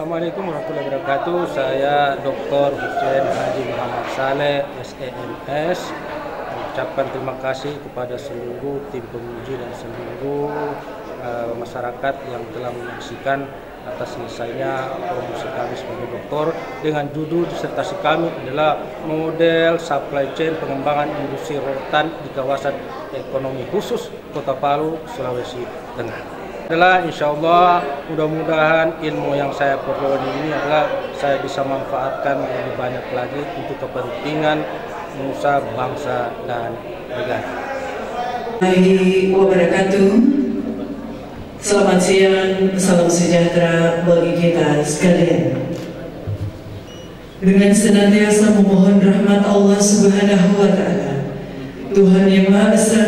Assalamualaikum warahmatullahi wabarakatuh. Saya Dr. Hussein Haji Muhammad Saleh, SEMS. Mengucapkan terima kasih kepada seluruh tim penguji dan seluruh masyarakat yang telah menyaksikan atas selesainya promosi kami sebagai doktor dengan judul disertasi kami adalah model supply chain pengembangan industri rotan di kawasan ekonomi khusus Kota Palu, Sulawesi Tengah. Adalah insya Allah mudah-mudahan ilmu yang saya peroleh ini adalah saya bisa manfaatkan lebih banyak lagi untuk kepentingan nusa, bangsa, dan negara. Warahmatullahi wabarakatuh. Selamat siang, salam sejahtera bagi kita sekalian. Dengan senantiasa memohon rahmat Allah Subhanahu wa Ta'ala, Tuhan yang Maha Esa,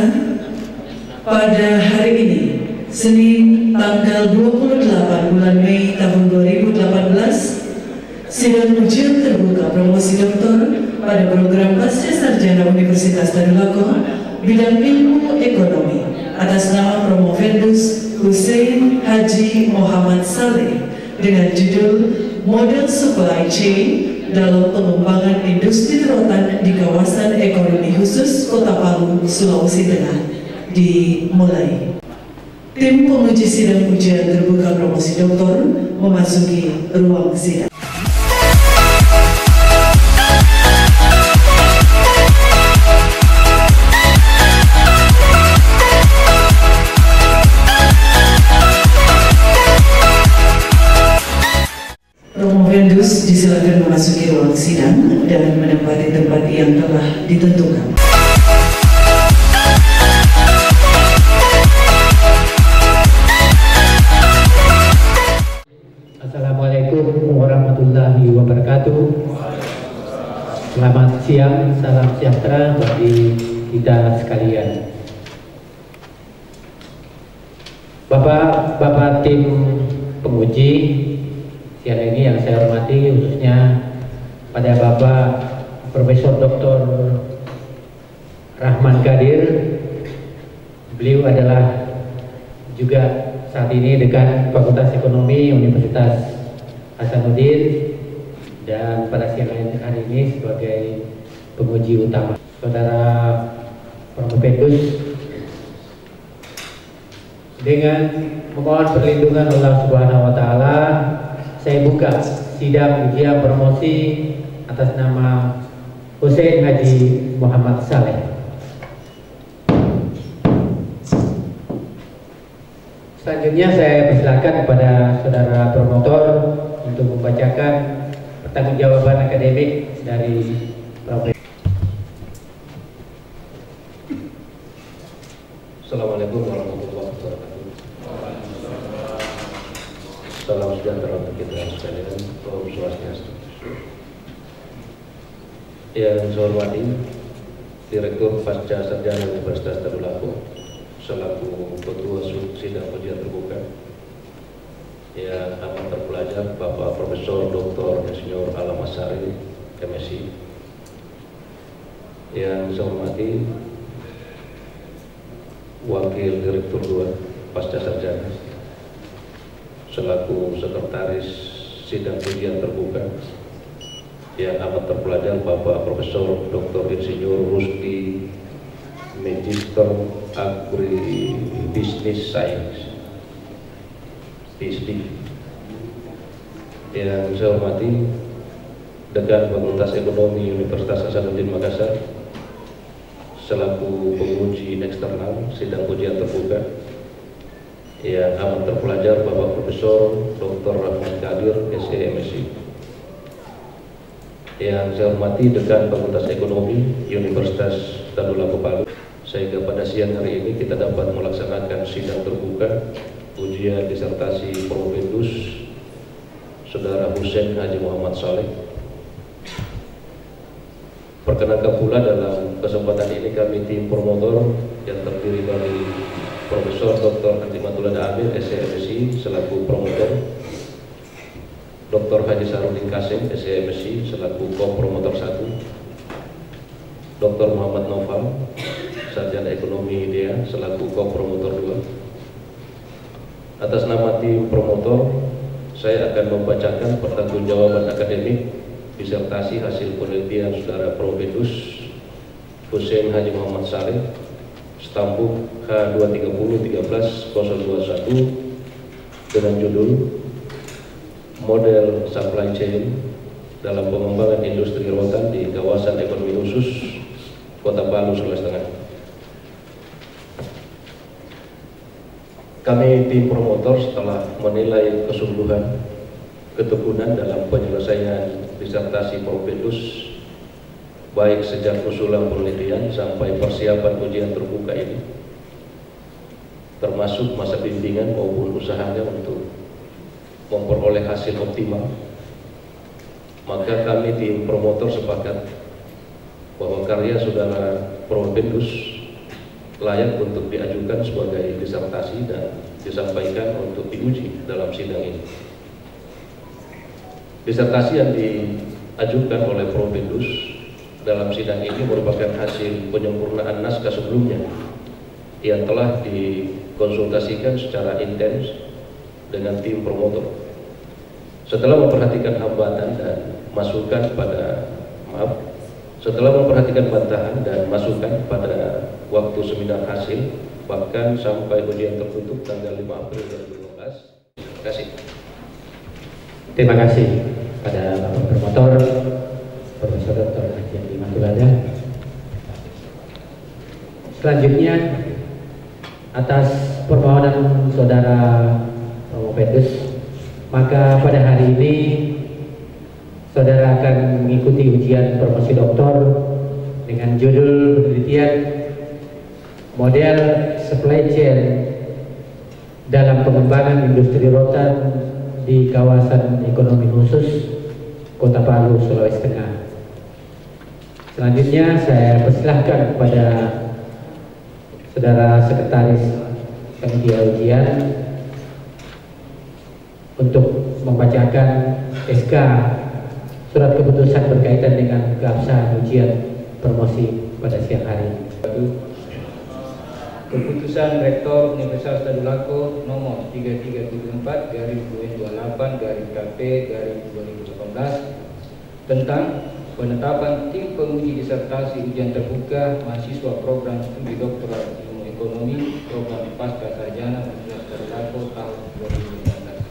pada hari ini Senin tanggal 28 bulan Mei tahun 2018, sidang ujian terbuka promosi doktor pada program Pasca Sarjana Universitas Tadulako bidang ilmu ekonomi atas nama Promovendus Hussein Haji Muhammad Saleh dengan judul Model Supply Chain dalam pengembangan industri rotan di kawasan ekonomi khusus Kota Palu, Sulawesi Tengah dimulai. Tim penguji sidang ujian terbuka promosi doktor memasuki ruang sidang. Promovendus disilakan memasuki ruang sidang dan menempati tempat yang telah ditentukan. Assalamualaikum warahmatullahi wabarakatuh. Selamat siang, salam sejahtera bagi kita sekalian. Bapak tim penguji, siang ini yang saya hormati khususnya pada Bapak Profesor Dr. Rahman Qadir. Beliau adalah juga saat ini dekan Fakultas Ekonomi Universitas Hasanuddin dan pada siang hari ini sebagai penguji utama. Saudara Promovendus, dengan memohon perlindungan Allah Subhanahu wa Ta'ala, saya buka sidang ujian promosi atas nama Hussein Haji Muhammad Saleh. Selanjutnya saya persilakan kepada saudara promotor untuk membacakan pertanggungjawaban akademik dari Prof. Assalamualaikum warahmatullahi wabarakatuh. Salam sejahtera untuk kita sekalian. Om Swastiastu. Yang saya hormati Direktur Pasca Sarjana Universitas Tadulako selaku Ketua Sidang Ujian Terbuka, yang amat terpelajar Bapak Profesor Dr. Insinyur Alam Asari, MSI. Yang saya hormati Wakil Direktur 2 Pasca Sarjana selaku Sekretaris Sidang Ujian Terbuka, yang amat terpelajar Bapak Profesor Dr. Insinyur Rusdi, Magister Agribusiness Science, PhD. Yang saya hormati Dekan Fakultas Ekonomi Universitas Hasanuddin Makassar selaku penguji eksternal sidang ujian terbuka, yang amat terpelajar Bapak Profesor Dr. Rahman Qadir, SEMSI. Yang saya hormati Dekan Fakultas Ekonomi Universitas Tadulako Palu, sehingga pada siang hari ini kita dapat melaksanakan sidang terbuka ujian disertasi Promovendus Saudara Hussein Haji Muhammad Saleh. Perkenankan pula dalam kesempatan ini kami tim promotor yang terdiri dari Profesor Dr. Hatimatullah Amir, SEMSI selaku promotor, Dr. Haji Sarudin Kasim, SEMSI selaku co-promotor 1, Dr. Muhammad Noval, Sarjana Ekonomi IDEA selaku co-promotor 2. Atas nama tim promotor, saya akan membacakan pertanggungjawaban akademik disertasi hasil penelitian Saudara Profedus Hussein Haji Muhammad Saleh, stambuk H23013-021 dengan judul Model Supply Chain dalam pengembangan industri rotan di kawasan ekonomi khusus Kota Palu, Sulawesi Tengah. Kami tim promotor setelah menilai kesungguhan, ketekunan dalam penyelesaian disertasi Profedus, baik sejak usulan penelitian sampai persiapan ujian terbuka ini, termasuk masa bimbingan maupun usahanya untuk memperoleh hasil optimal, maka kami tim promotor sepakat bahwa karya Saudara Profedus layak untuk diajukan sebagai disertasi dan disampaikan untuk diuji dalam sidang ini. Disertasi yang diajukan oleh Profedus dalam sidang ini merupakan hasil penyempurnaan naskah sebelumnya yang telah dikonsultasikan secara intens dengan tim promotor. Setelah memperhatikan hambatan dan masukan setelah memperhatikan bantahan dan masukan pada waktu seminar hasil, bahkan sampai ujian tertutup tanggal 5 April 2015. Terima kasih. Terima kasih pada Bapak Promotor Profesor Dr. Haji Matulada. Selanjutnya, atas permohonan Saudara Profedus, maka pada hari ini Saudara akan mengikuti ujian promosi doktor dengan judul penelitian Model Supply Chain dalam pengembangan industri rotan di kawasan ekonomi khusus Kota Palu, Sulawesi Tengah. Selanjutnya saya persilahkan kepada Saudara Sekretaris Panitia Ujian untuk membacakan SK surat keputusan berkaitan dengan keabsahan ujian promosi pada siang hari ini. Keputusan Rektor Universitas Tadulako nomor 3374/28/KP/2018 tentang penetapan tim penguji disertasi ujian terbuka mahasiswa program studi doktoral ilmu ekonomi program pasca sarjana Universitas Tadulako tahun 2019.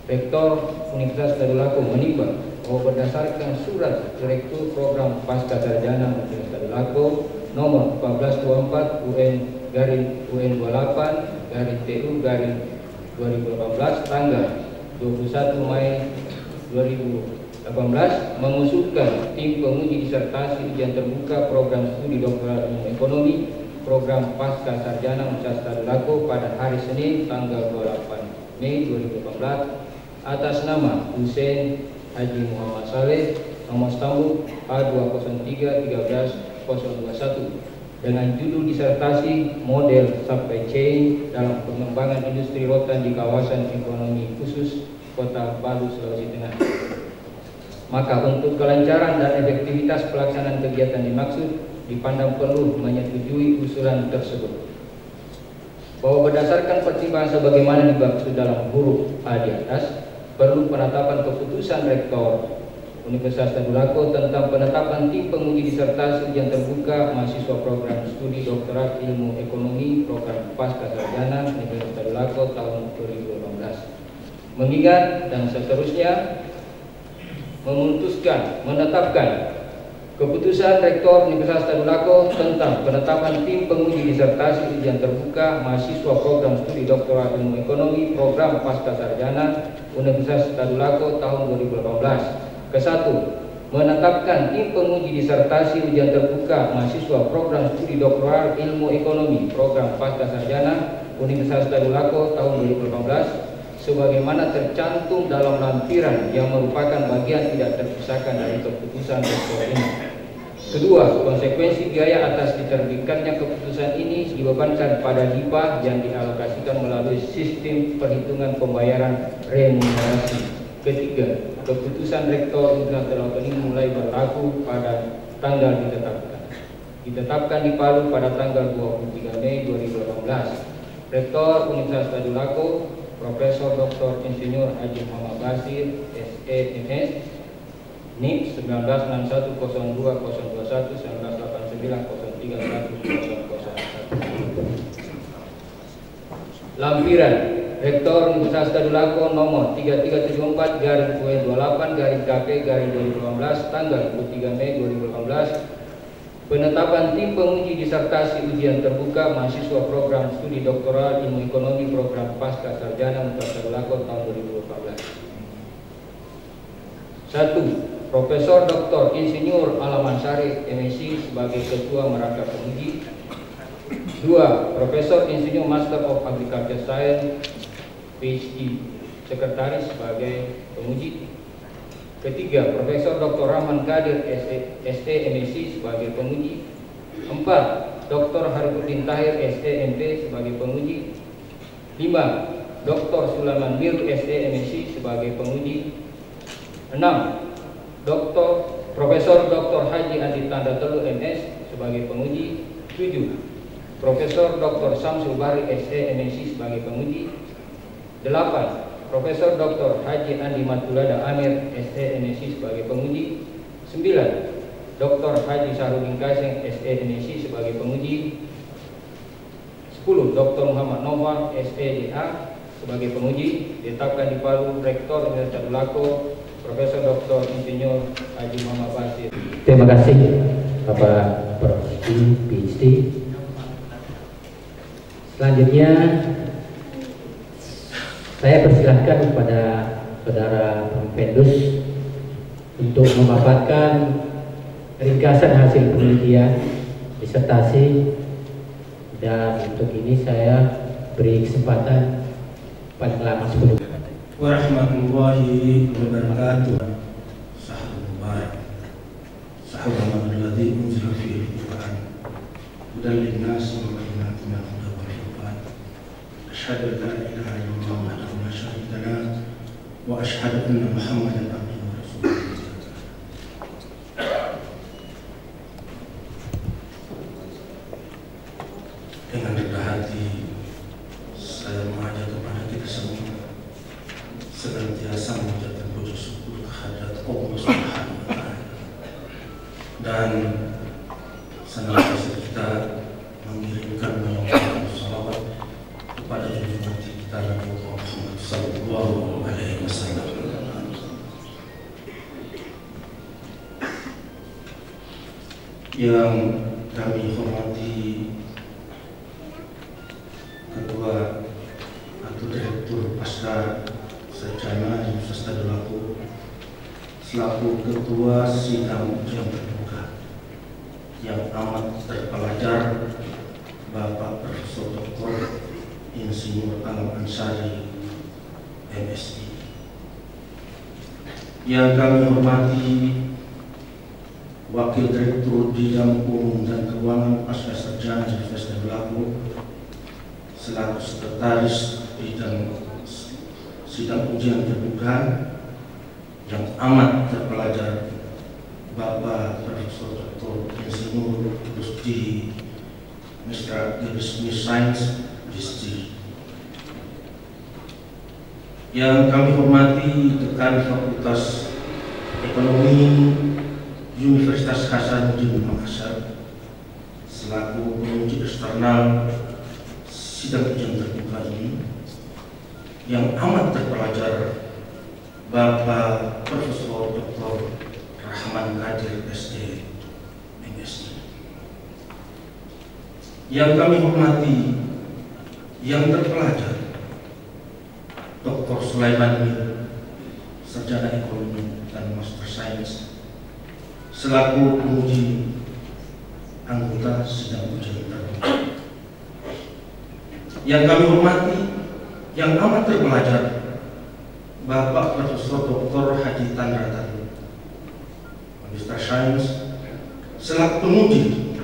Rektor Universitas Tadulako menimbang bahwa berdasarkan surat Direktur Program Pasca Sarjana Universitas Tadulako nomor 1424 UN-28-TU-2018 tanggal 21 Mei 2018 mengusulkan tim penguji disertasi ujian terbuka program studi doktoral ilmu ekonomi program pasca sarjana Universitas Tadulako pada hari Senin tanggal 28 Mei 2018 atas nama Hussein Haji Muhammad Saleh, nomor stambuk A20313-021 dengan judul disertasi Model Supply Chain dalam pengembangan industri rotan di kawasan ekonomi khusus Kota Palu, Sulawesi Tengah. Maka untuk kelancaran dan efektivitas pelaksanaan kegiatan dimaksud dipandang perlu menyetujui usulan tersebut. Bahwa berdasarkan pertimbangan sebagaimana dimaksud dalam huruf A di atas, perlu penetapan keputusan Rektor Universitas Tadulako tentang penetapan tim penguji disertasi ujian terbuka mahasiswa program studi doktoral ilmu ekonomi program pasca sarjana Universitas Tadulako tahun 2018. Mengingat dan seterusnya menetapkan keputusan Rektor Universitas Tadulako tentang penetapan tim penguji disertasi ujian terbuka mahasiswa program studi doktoral ilmu ekonomi program pasca sarjana Universitas Tadulako tahun 2018. Kesatu, menetapkan tim penguji disertasi ujian terbuka mahasiswa program studi doktoral ilmu ekonomi program pasca sarjana Universitas Tadulako tahun 2018 sebagaimana tercantum dalam lampiran yang merupakan bagian tidak terpisahkan dari keputusan Rektor ini. Kedua, konsekuensi biaya atas diterbitkannya keputusan ini dibebankan pada DIPA yang dialokasikan melalui sistem perhitungan pembayaran remunerasi. Ketiga, keputusan Rektor Universitas Tadulako ini mulai berlaku pada tanggal ditetapkan di Palu pada tanggal 23 Mei 2018. Rektor Universitas Tadulako Profesor Dr. Insinyur Haji Muhammad Basir, SEMS, NIP 196102-021-1989-03-101. Lampiran Rektor Universitas Tadulako nomor 3374-228-KP-2018 tanggal 23 Mei 2018. Penetapan tim penguji disertasi ujian terbuka mahasiswa program studi doktoral ilmu ekonomi program pasca sarjana Universitas Tadulako tahun 2018. 1. Profesor Dr. Insinyur Alaman Syarif, MSc sebagai Ketua Merangkap Penguji. 2. Profesor Insinyur Master of Agriculture Science, PhD, Sekretaris sebagai penguji. Ketiga, Profesor Dr. Rahman Kadir, ST, MSc sebagai penguji. 4. Dr. Harifudin Tahir, ST, MP sebagai penguji. 5. Dr. Sulaiman Mir, ST, MSc sebagai penguji. 6. Profesor Dr. Haji Adi Tanda Telu, MS sebagai penguji. 7. Profesor Dr. Samsul Bari, ST, MSc sebagai penguji. 8. Profesor Dr. Haji Andi Matulada Amir, ST, MSc sebagai penguji. 9. Dr. Haji Sarudin Kaseng, ST, MSc sebagai penguji. 10. Dr. Muhammad Nova, SEDA sebagai penguji. Ditetapkan di Palu Rektor Universitas Tadulako Profesor Dr. Insinyur Haji Muhammad Basir. Terima kasih Bapak Profesor PhD. Selanjutnya saya persilahkan kepada Saudara Pendus untuk memaparkan ringkasan hasil penelitian disertasi, dan untuk ini saya beri kesempatan paling lama 10 menit. Warahmatullahi wabarakatuh. Sahur mubarak. Sahur Ramadan alladzi unzila fihi al-Qur'an hudan lin-nas wa bayyinatin minal huda wal furqan. Asyhadu an la ilaha illallah wahdahu la syarika lahu wa asyhadu anna Muhammadan abduhu wa rasuluh. Dengan rendah hati saya mengajak kepada kita semua senantiasa mengucapkan puji syukur kehadirat Allah Subhanahu wa Ta'ala, dan senantiasa kita mengirimkan banyak salawat kepada junjungan kita Nabi Muhammad sallallahu alaihi wasallam. Yang kami hormati Ketua atau Direktur Pasca Sarjana Universitas Tadulako selaku Ketua Sidang Ujian Terbuka yang amat terpelajar, Bapak Profesor Dr. Insinyur Alaman Syarif, MSc. Yang kami hormati Wakil Direktur Bidang Umum dan Keuangan Pasca Sarjana Universitas Tadulako selaku Sekretaris Bidang Sidang Ujian Terbuka yang amat terpelajar, Bapak Profesor Dr. Insinyur Rusdi Mr. Business Science, BSc. Yang kami hormati Dekan Fakultas Ekonomi Universitas Hasanuddin Makassar selaku penguji eksternal sidang ujian terbuka ini yang amat terpelajar, Bapak Profesor Dr. Rahman Kadir, SD, MSc. Yang kami hormati, yang terpelajar, Dr. Sulaiman Mir, Sarjana Ekonomi dan Master Science, selaku penguji anggota sidang ujian terbuka. Yang kami hormati, yang amat terpelajar, Bapak Profesor Dr. Haji Tanda Telu, Magister Science, selaku penguji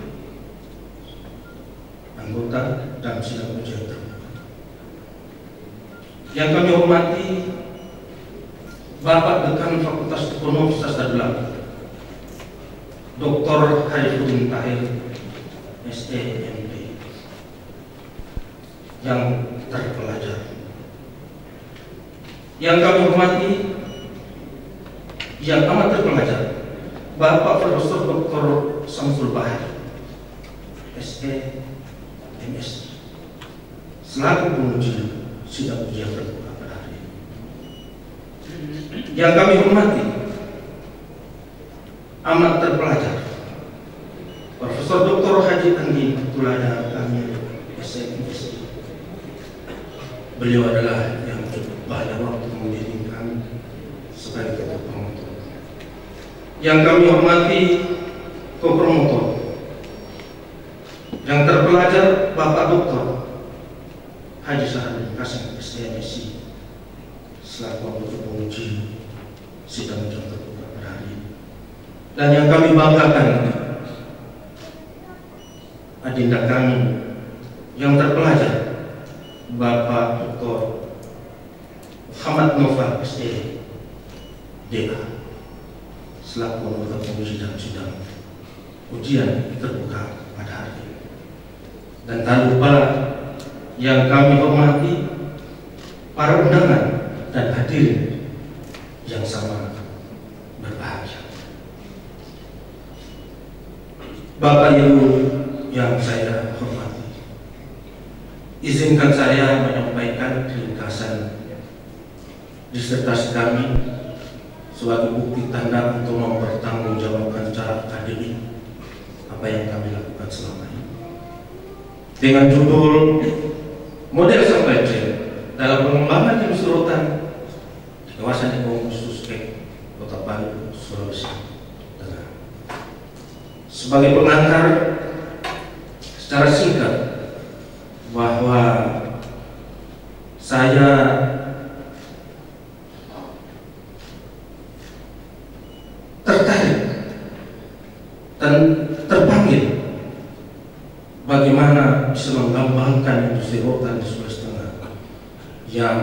anggota dan sidang ujian terbuka. Yang kami hormati, Bapak Dekan Fakultas Ekonomi Universitas Tadulako, Dr. Harifudin Tahir, ST, MP, yang terpelajar, yang kami hormati, yang amat terpelajar, Bapak Profesor Dr. Samsul Bahari, SE, MS, selaku penguji sidang ujian terbuka pada hari ini. Yang kami hormati, amat terpelajar, Profesor Dr. Haji Andi Tulada Amir, SMSI. Beliau adalah yang cukup banyak waktu menjadi kami sebagai ketua promotor. Yang kami hormati, co-promotor, yang terpelajar Bapak Dr. Haji Sahrul Kasim, SMSI, selaku anggota penguji sidang ujian terbuka pada hari ini. Dan yang kami banggakan, adinda kami yang terpelajar Bapak Dr. Muhammad Noval, SE, DA, selaku anggota penguji dalam sidang ujian terbuka pada hari ini. Dan tak lupa yang kami hormati para undangan dan hadirin yang sama berbahagia. Bapak Ibu yang saya hormati, izinkan saya menyampaikan ringkasan disertasi kami sebagai bukti tanda untuk mempertanggungjawabkan secara akademik apa yang kami lakukan selama ini. Dengan judul Model Supply Chain dalam pengembangan industri rotan di kawasan ekonomi khusus Kota Palu, Sulawesi Tengah. Sebagai pengantar secara singkat bahwa saya tertarik dan terpanggil bagaimana bisa mengembangkan industri rotan di Sulawesi Tengah yang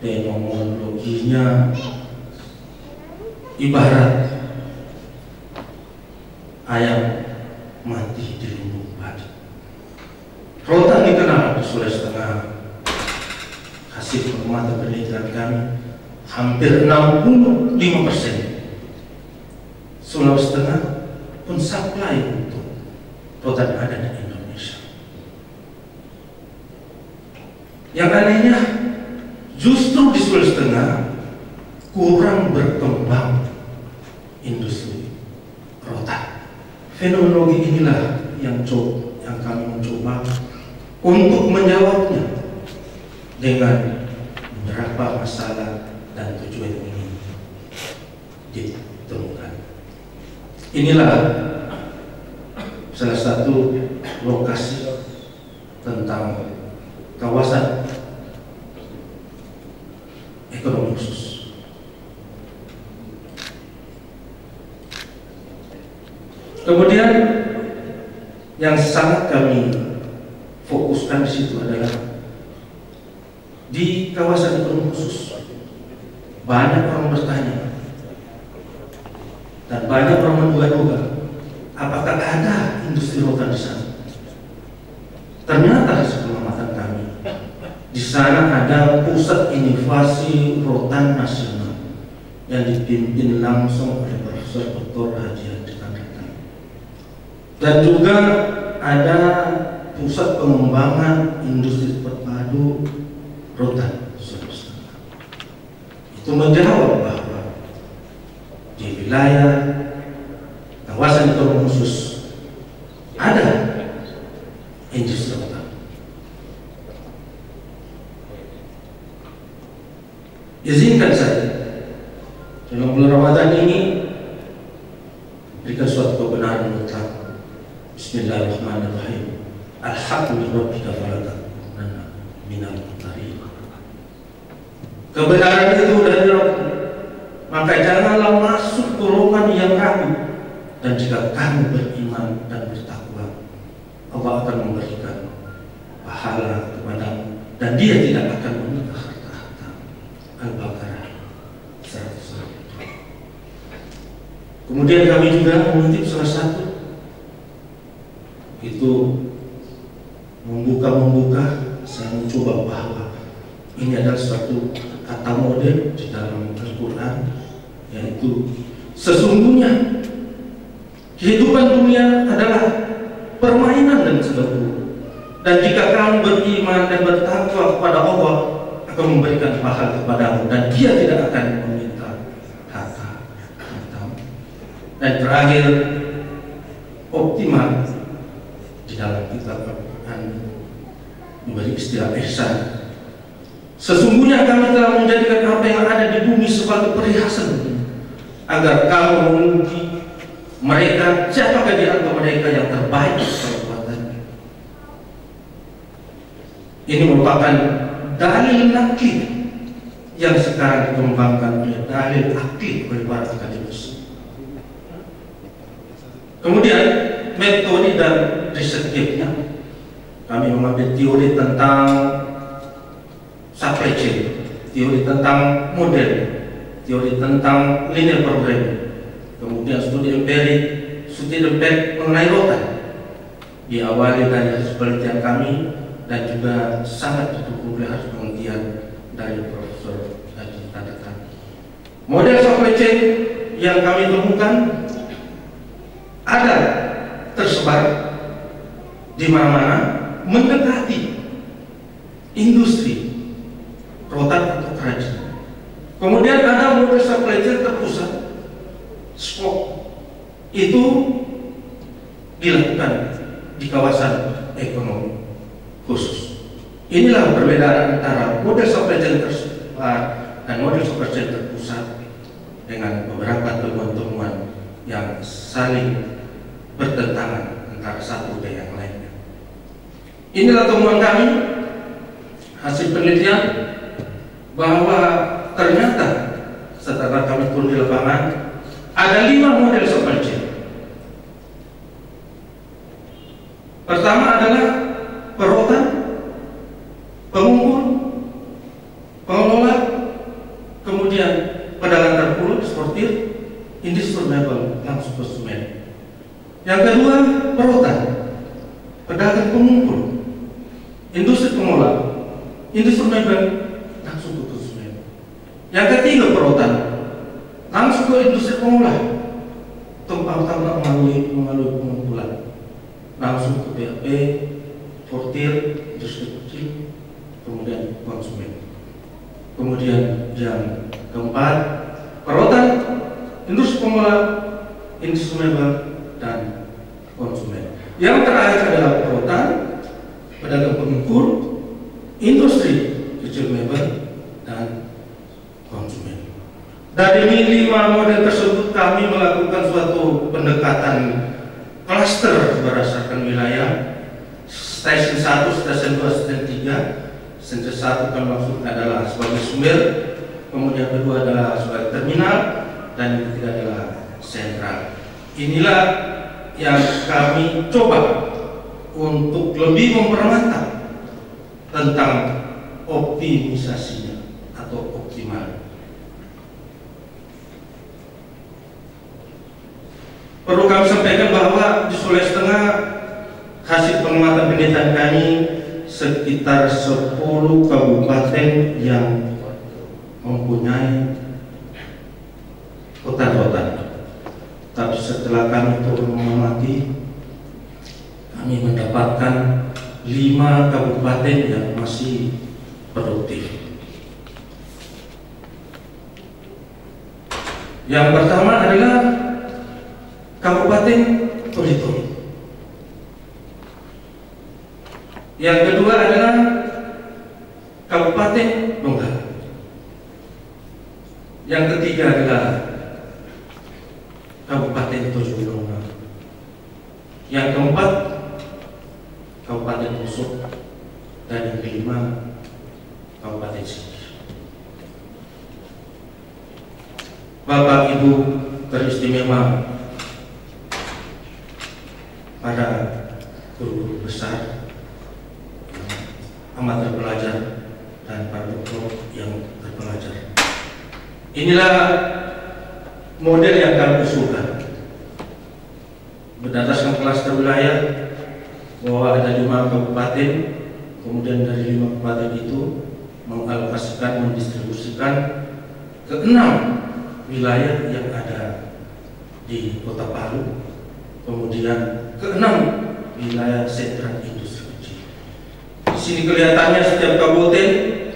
fenomenologinya ibarat ayam mati di lumbung padi. Rotan dikenal di Sulawesi Tengah, hasil pengamatan penelitian kami, hampir 65% Sulawesi Tengah pun supply untuk rotan ada di Indonesia. Yang anehnya, justru di Sulawesi Tengah kurang berkembang industri rotan. Fenomenologi inilah yang kami mencoba untuk menjawabnya dengan beberapa masalah dan tujuan ini ditemukan. Inilah salah satu lokasi tentang kawasan ekonomi khusus. Kemudian yang sangat kami fokuskan di situ adalah di kawasan ekonomi khusus. Banyak orang bertanya dan banyak orang menduga-duga apakah ada industri rotan di sana. Ternyata hasil pengamatan kami, di sana ada pusat inovasi rotan nasional yang dipimpin langsung oleh Profesor Dr. Haji Andi Tulada. Dan juga ada pusat pengembangan industri terpadu rotan Sulawesi Tengah. Itu menjawab bahwa di wilayah kawasan ekonomi khusus ada industri rotan. Izinkan saya dalam bulan Ramadan ini berikan suatu kebenaran mutlak. Bismillahirrahmanirrahim. Alhamdulillahirabbil alamin. Minal mutarin. Kebenaran itu dari Allah. Maka janganlah masuk golongan yang ragu. Dan jika kamu beriman dan bertakwa, Allah akan memberikan pahala kepadamu dan Dia tidak akan meminta harta-harta. Al-Baqarah 100. Kemudian kami juga mengutip salah satu itu membuka, saya mencoba bahwa ini adalah suatu kata model di dalam Al-Quran, yaitu sesungguhnya kehidupan dunia adalah permainan dan seluruh. Dan jika kamu beriman dan bertakwa kepada Allah, akan memberikan pahala kepadamu, dan Dia tidak akan meminta harta kepadamu. Dan terakhir, optimal di dalam kitab Al-Quran diberi istilah ihsan. Sesungguhnya kami telah menjadikan apa yang ada di bumi sebagai perhiasan, agar kamu menguji mereka siapakah di antara mereka yang terbaik perbuatannya. Ini merupakan dalil nakli yang sekarang dikembangkan oleh dalil akli oleh para akademisi. Kemudian metode dan risetnya, kami mengambil teori tentang supply chain, teori tentang model, teori tentang linear programming, kemudian studi empirik, mengenai rotan. Diawali dari hasil penelitian kami dan juga sangat didukung oleh hasil penelitian dari Profesor Haji Tadatan. Model supply chain yang kami temukan ada tersebar di mana-mana mendekati industri rotan atau kerajinan. Kemudian ada model supply chain terpusat, spot itu dilakukan di kawasan ekonomi khusus. Inilah perbedaan antara model supply chain tersebar dan model supply chain terpusat dengan beberapa temuan-temuan yang saling bertentangan antara satu dan yang lainnya. Inilah temuan kami, hasil penelitian, bahwa ternyata setelah kami turun di lapangan ada 5 model supply chain. Pertama adalah perotan, pengumpul, pengelola, kemudian pedagang terpulu, eksportir, industri mebel, langsung konsumen. Yang kedua, perotan, pedagang pengumpul, industri pengelola, industri mebel, langsung ke konsumen. Yang ketiga, perotan, langsung ke industri pengelola, tempat melalui pengumpulan, langsung ke BAP, portir, industri kecil, kemudian konsumen. Kemudian yang keempat, perotan, industri pengelola, industri mebel, dan konsumen. Yang terakhir adalah perotan, pedagang pengumpul, industri kecil mebel, dan konsumen. Dari 5 model tersebut kami melakukan suatu pendekatan klaster berdasarkan wilayah. Stasiun 1, stasiun 2, stasiun 3. Stasiun 1 kami maksudkan adalah sebagai sumber, kemudian kedua adalah sebagai terminal, dan yang ketiga adalah sentral. Inilah yang kami coba untuk lebih mempermantap tentang optimisasinya atau optimal. Perlu kami sampaikan bahwa di Sulawesi Tengah hasil pengamatan penelitian kami sekitar 10 kabupaten yang mempunyai hutan-hutan. Tapi setelah kami turun mengamati, kami mendapatkan 5 kabupaten yang masih produktif. Yang pertama adalah Kabupaten Toli-Toli. Yang kedua adalah Kabupaten Donggala. Yang ketiga adalah Kabupaten Tojounga. Yang keempat Kabupaten Pusuk, dan yang kelima Kabupaten Sigi. Bapak Ibu teristimewa, para guru besar, amat terpelajar, dan para dokter yang terpelajar. Inilah model yang kami usulkan berdasarkan klaster wilayah, bahwa ada 5 kabupaten, kemudian dari 5 kabupaten itu mengalokasikan, mendistribusikan ke 6 wilayah yang ada di Kota Palu, kemudian ke 6 wilayah sentra industri kecil. Di sini kelihatannya setiap kabupaten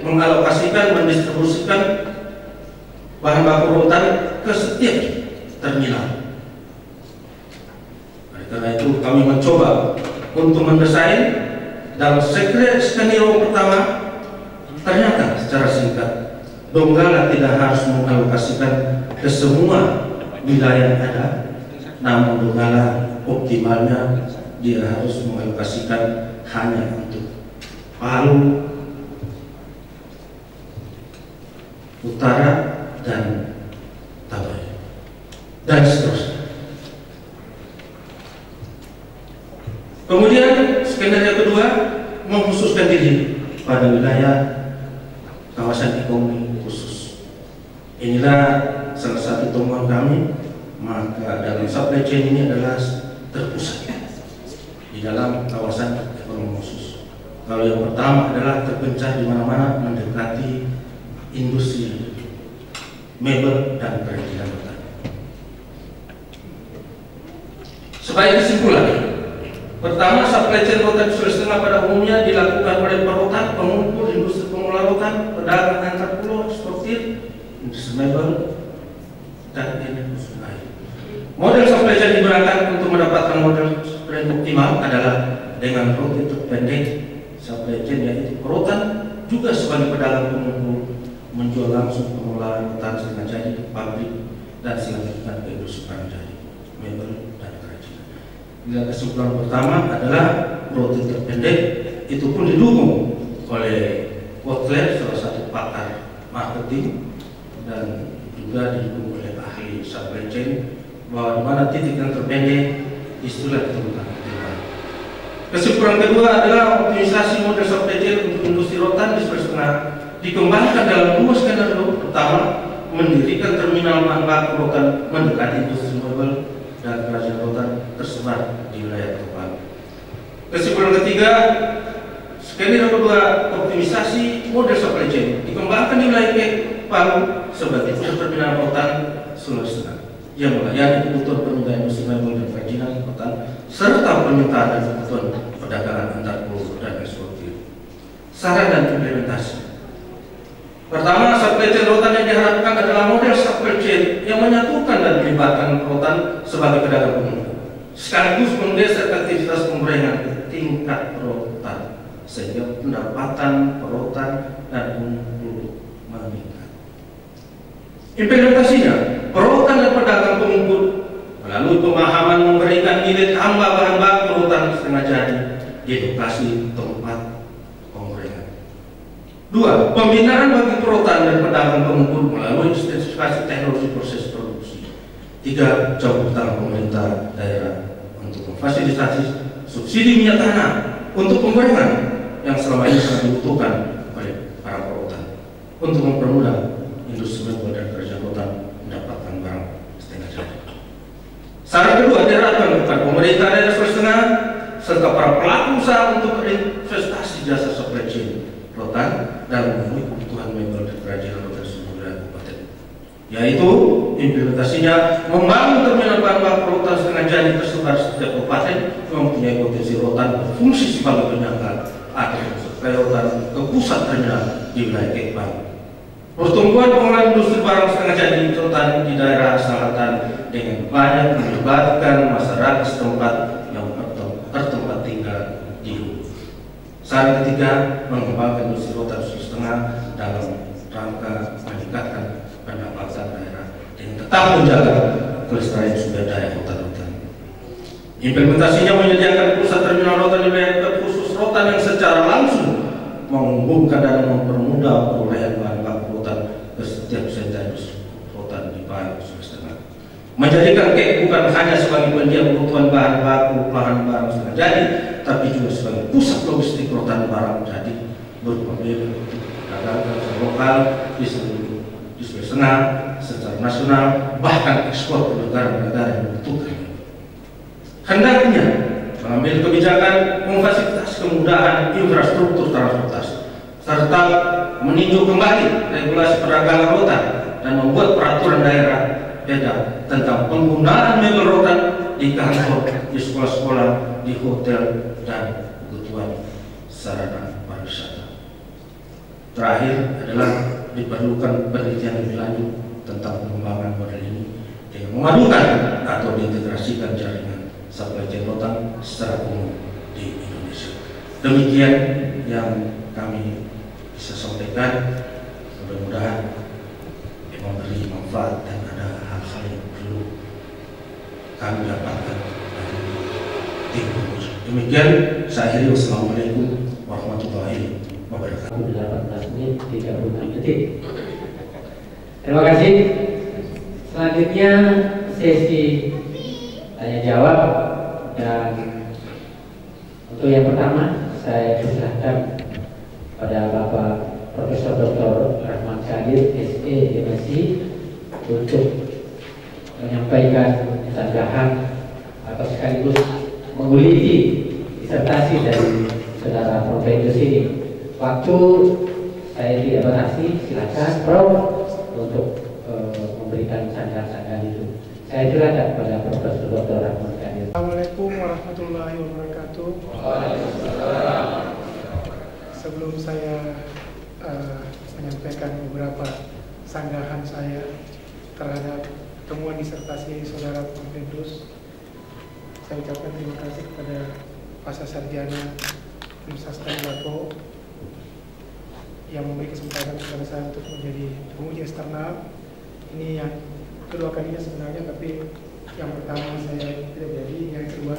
mengalokasikan, mendistribusikan bahan baku rotan ke setiap terminal. Oleh karena itu kami mencoba untuk mendesain dalam skenario pertama. Ternyata secara singkat, Donggala tidak harus mengalokasikan ke semua wilayah yang ada, namun Donggala optimalnya dia harus mengalokasikan hanya untuk Palu Utara dan Tabay dan seterusnya. Kemudian skenario kedua mengkhususkan diri pada wilayah kawasan ekonomi khusus. Inilah salah satu temuan kami. Maka dalam supply chain ini adalah terpusat di dalam kawasan ekonomi khusus. Kalau yang pertama adalah terpencar di mana-mana mendekati industri mebel dan kerajinan rotan. Sebagai kesimpulan, pertama, supply chain rotan Sulawesi Tengah pada umumnya dilakukan oleh perotan, pengumpul, industri pengolah rotan, pedagang antar pulau, eksportir, industri mebel, dan industri air. Model supply chain digunakan untuk mendapatkan model supply optimal adalah dengan rute terpendek supply chain, yaitu rotan juga sebagai pedagang pengumpul menjual langsung pengolahan rotan setengah jadi ke pabrik dan selanjutnya ke industri jadi mebel dan kerajinan. Kesimpulan pertama adalah rute terpendek itu pun didukung oleh Kotler, salah satu pakar marketing, dan juga didukung oleh ahli supply chain, bahwa di mana titik yang terpendek istilah ditemukan. Kesimpulan kedua adalah optimisasi model supply chain untuk industri rotan di Sulawesi Tengah dikembangkan dalam 2 skenario. Pertama, mendirikan terminal bahan baku rotan mendekati industri mebel dan kerajinan rotan tersebar di wilayah Palu. Kesimpulan ketiga, skenario kedua, optimisasi model supply chain dikembangkan di wilayah Palu sebagai pusat terminal rotan Sulawesi Tengah yang melayani kebutuhan permintaan industri mebel dan kerajinan rotan serta permintaan dan kebutuhan perdagangan antar pulau dan eksportir. Saran dan implementasi. Pertama, supply chain rotan yang diharapkan adalah model supply chain yang menyatukan dan melibatkan rotan sebagai pedagang umum, sekaligus menggeser aktivitas pemberengan ke tingkat rotan sehingga pendapatan perotan dan pengumpul meningkat. Implementasinya, perotan dan pedagang pengumpul melalui pemahaman memberikan nilai tambah bahan baku rotan setengah jadi di lokasi tempat pemberengan. 2. Pembinaan bagi perotan dan pedagang pengumpul melalui spesifikasi teknologi proses produksi. 3. Campur tangan pemerintah daerah untuk memfasilitasi subsidi minyak tanah untuk pemberengan yang selama ini sangat dibutuhkan oleh para perotan untuk mempermudah industri mebel dan kerajinan rotan mendapatkan barang setengah jadi. Saran kedua diharapkan kepada pemerintah daerah Sulawesi Tengah serta para pelaku usaha untuk berinvestasi jasa supply chain rotan dan memenuhi kebutuhan mebel dan kerajinan rotan seluruh wilayah kabupaten, yaitu implementasinya membangun terminal bahan baku rotan setengah jadi tersebar setiap kabupaten yang mempunyai potensi rotan berfungsi sebagai penyangga atau supply rotan ke pusat terminal di wilayah Kekbang. Pertumbuhan pengolahan industri barang setengah jadi rotan di daerah selatan dengan banyak melibatkan masyarakat setempat yang bertempat tinggal di hulu. Saran ketiga, mengembangkan industri rotan Sulawesi Tengah dalam rangka meningkatkan pendapatan daerah dengan tetap menjaga kelestarian sumber daya rotan-rotan. Implementasinya menyediakan pusat terminal rotan di wilayah khusus rotan yang secara langsung menghubungkan dan mempermudah perolehan bahan baku rotan ke setiap sentra industri rotan di Palu, Sulawesi Tengah. Menjadikan KEK bukan hanya sebagai pendiam kebutuhan bahan baku barang setengah jadi, tapi juga sebagai pusat logistik rotan barang jadi berupa mebel, dagangan lokal di seluruh Sulawesi Tengah secara nasional, bahkan ekspor ke negara-negara yang membutuhkan. Hendaknya mengambil kebijakan memfasilitasi kemudahan infrastruktur transportasi serta meninjau kembali regulasi perdagangan rotan dan membuat peraturan daerah beda tentang penggunaan mebel rotan di kantor, di sekolah-sekolah, di hotel, dan kebutuhan sarana pariwisata. Terakhir adalah diperlukan penelitian lebih lanjut tentang pengembangan model ini dengan memadukan atau diintegrasikan jaringan supply chain rotan secara umum di Indonesia. Demikian yang kami bisa sampaikan. Mudah-mudahan memberi manfaat dan ada hal-hal yang perlu kami dapatkan dari tim penguji. Demikian saya akhiri. Wassalamualaikum warahmatullahi wabarakatuh. 18 menit 36 detik. Terima kasih. Selanjutnya sesi tanya jawab, dan untuk yang pertama saya persilahkan pada Bapak Profesor Dr. Rahman Kadir, SE, MSc, untuk menyampaikan sanggahan atau sekaligus menguliti disertasi dari saudara Prof. ini. Waktu saya tidak batasi, silakan Prof untuk memberikan sanggahan-sanggahan itu. Saya silakan pada Profesor Dr. Rahman Kadir. Assalamualaikum warahmatullahi wabarakatuh. Sebelum saya menyampaikan beberapa sanggahan saya terhadap temuan disertasi saudara Prof. Idrus, saya ucapkan terima kasih kepada Pasca Sarjana Universitas Tadulako yang memberi kesempatan kepada saya untuk menjadi penguji eksternal. Ini yang kedua kalinya sebenarnya, tapi yang pertama saya tidak jadi, yang kedua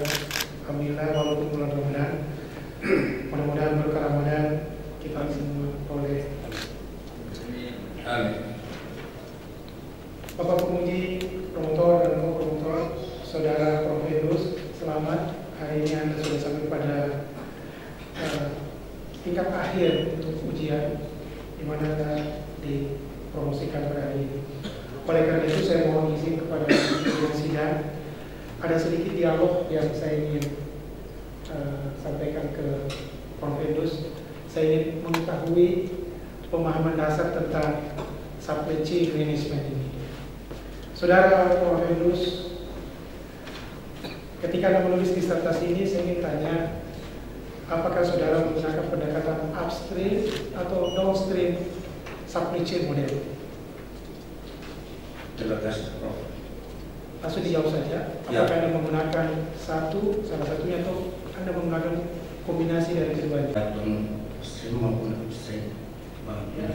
alhamdulillah walaupun bulan Ramadan. Mudah-mudahan berkah Ramadan kita semua oleh Bapak penguji, promotor dan co-promotor, saudara Prof. Idrus, selamat. Hari ini Anda sudah sampai pada tingkat akhir untuk ujian, di mana Anda dipromosikan pada hari ini. Oleh karena itu saya mohon izin kepada pimpinan sidang, ada sedikit dialog yang saya ingin sampaikan ke Prof. Idrus. Saya ingin mengetahui pemahaman dasar tentang supply chain management ini. Saudara Prof. Idrus, ketika Anda menulis disertasi ini, saya ingin tanya, apakah saudara menggunakan pendekatan upstream atau downstream supply chain model? Terima kasih, Prof. Langsung dijawab saja. Apakah Anda menggunakan salah satunya, atau Anda menggunakan kombinasi dari keduanya? Upstream maupun upstream,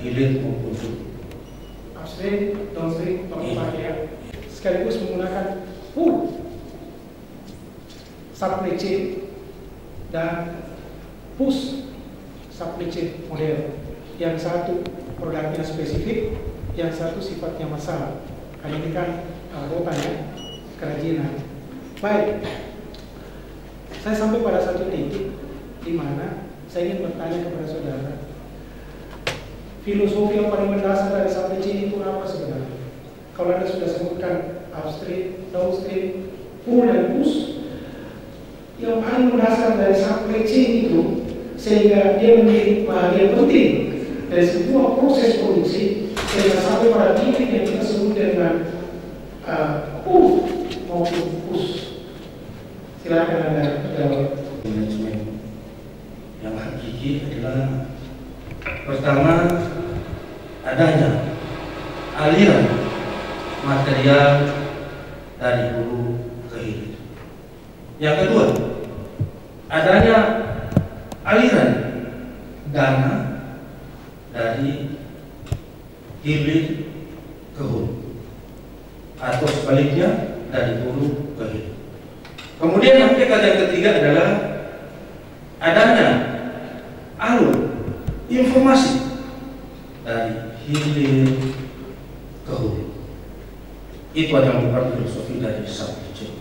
hilir maupun upstream, downstream, ya. Sekaligus menggunakan full supply chain dan push supply chain model. Yang satu produknya spesifik, yang satu sifatnya massal. Karena ini kan rotan ya, kerajinan. Baik, saya sampai pada satu titik di mana saya ingin bertanya kepada saudara, filosofi yang paling mendasar dari supply chain itu apa sebenarnya? Kalau Anda sudah sebutkan upstream, downstream, pull dan push, yang paling mendasar dari supply chain itu sehingga dia menjadi bagian penting dari sebuah proses produksi sehingga sampai pada titik yang kita sebut dengan pull maupun push. Silakan Anda jawab. Manajemen yang hakiki adalah pertama adanya aliran material dari hulu ke hilir. Yang kedua, adanya aliran dana dari hilir ke hulu, atau sebaliknya dari hulu ke hilir. Kemudian hakikat yang ketiga adalah adanya alur informasi dari hilir ke hulu. Itu adalah bukan filosofi dari supply chain.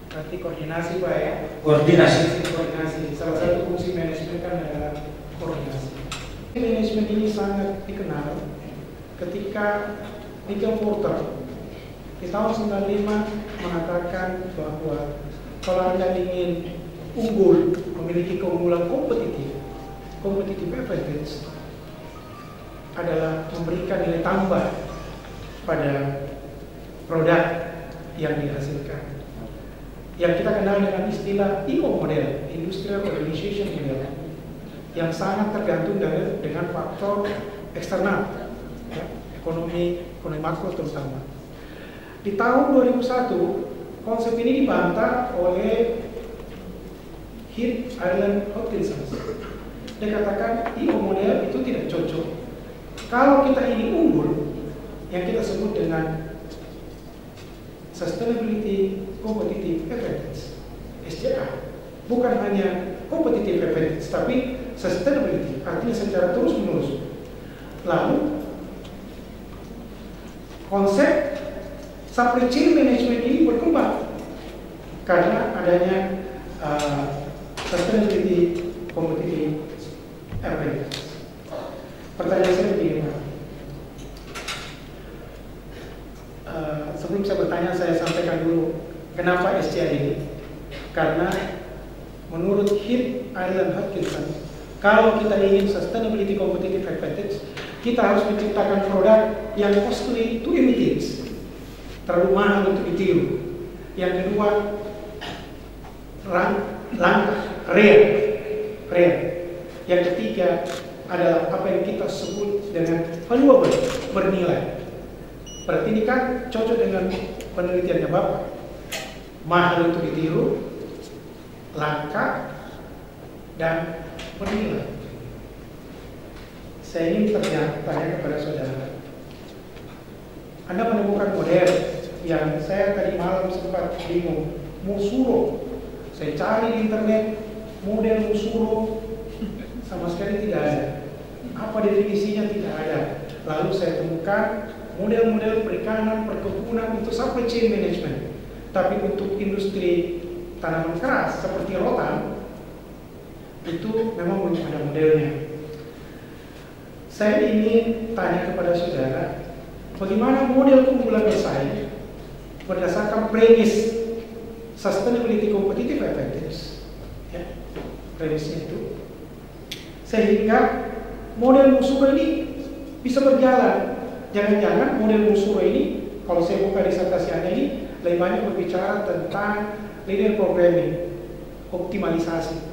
Berarti koordinasi Pak ya? Koordinasi. Salah satu fungsi manajemen kan adalah koordinasi. Manajemen ini sangat dikenal ketika Michael Porter di tahun 95 mengatakan bahwa kalau Anda ingin unggul, memiliki keunggulan kompetitif advantage, adalah memberikan nilai tambah pada produk yang dihasilkan. Yang kita kenal dengan istilah IO model, Industrial Organization Model, yang sangat tergantung dengan faktor eksternal, ya, ekonomi makro terutama. Di tahun 2001, konsep ini dibantah oleh Heath Ireland Hodgkinson. Dia katakan IO model itu tidak cocok. Kalau kita ingin unggul, yang kita sebut dengan Sustainability Competitive Advantage, SCA, bukan hanya competitive advantage, tapi sustainability, artinya secara terus-menerus. Lalu konsep supply chain management ini berkembang karena adanya sustainability competitive advantage. Pertanyaan saya begini, Pak. Sebelum saya bertanya, saya sampaikan dulu kenapa SCA ini. Karena menurut Heath Ireland Hodgkinson, kalau kita ingin sustainability competitive advantage, kita harus menciptakan produk yang costly to imitate, terlalu mahal untuk ditiru. Yang kedua, langka, rare. Yang ketiga adalah apa yang kita sebut dengan valuable, bernilai. Berarti ini kan cocok dengan penelitiannya Bapak. Mahal untuk ditiru, langka, dan bernilai. Saya ingin tanya kepada saudara, Anda menemukan model yang saya tadi malam sempat bingung, Musuro. Saya cari di internet, model Musuro sama sekali tidak ada. Apa definisinya? Tidak ada. Lalu saya temukan model-model perikanan, perkebunan untuk supply chain management. Tapi untuk industri tanaman keras seperti rotan, itu memang belum ada modelnya. Saya ingin tanya kepada saudara, bagaimana model keunggulan bersaing berdasarkan premis sustainability competitive advantage, ya, premisnya itu, sehingga model Musuro ini bisa berjalan. Jangan-jangan model Musuro ini, kalau saya buka disertasi Anda ini, lebih banyak berbicara tentang linear programming, optimalisasi.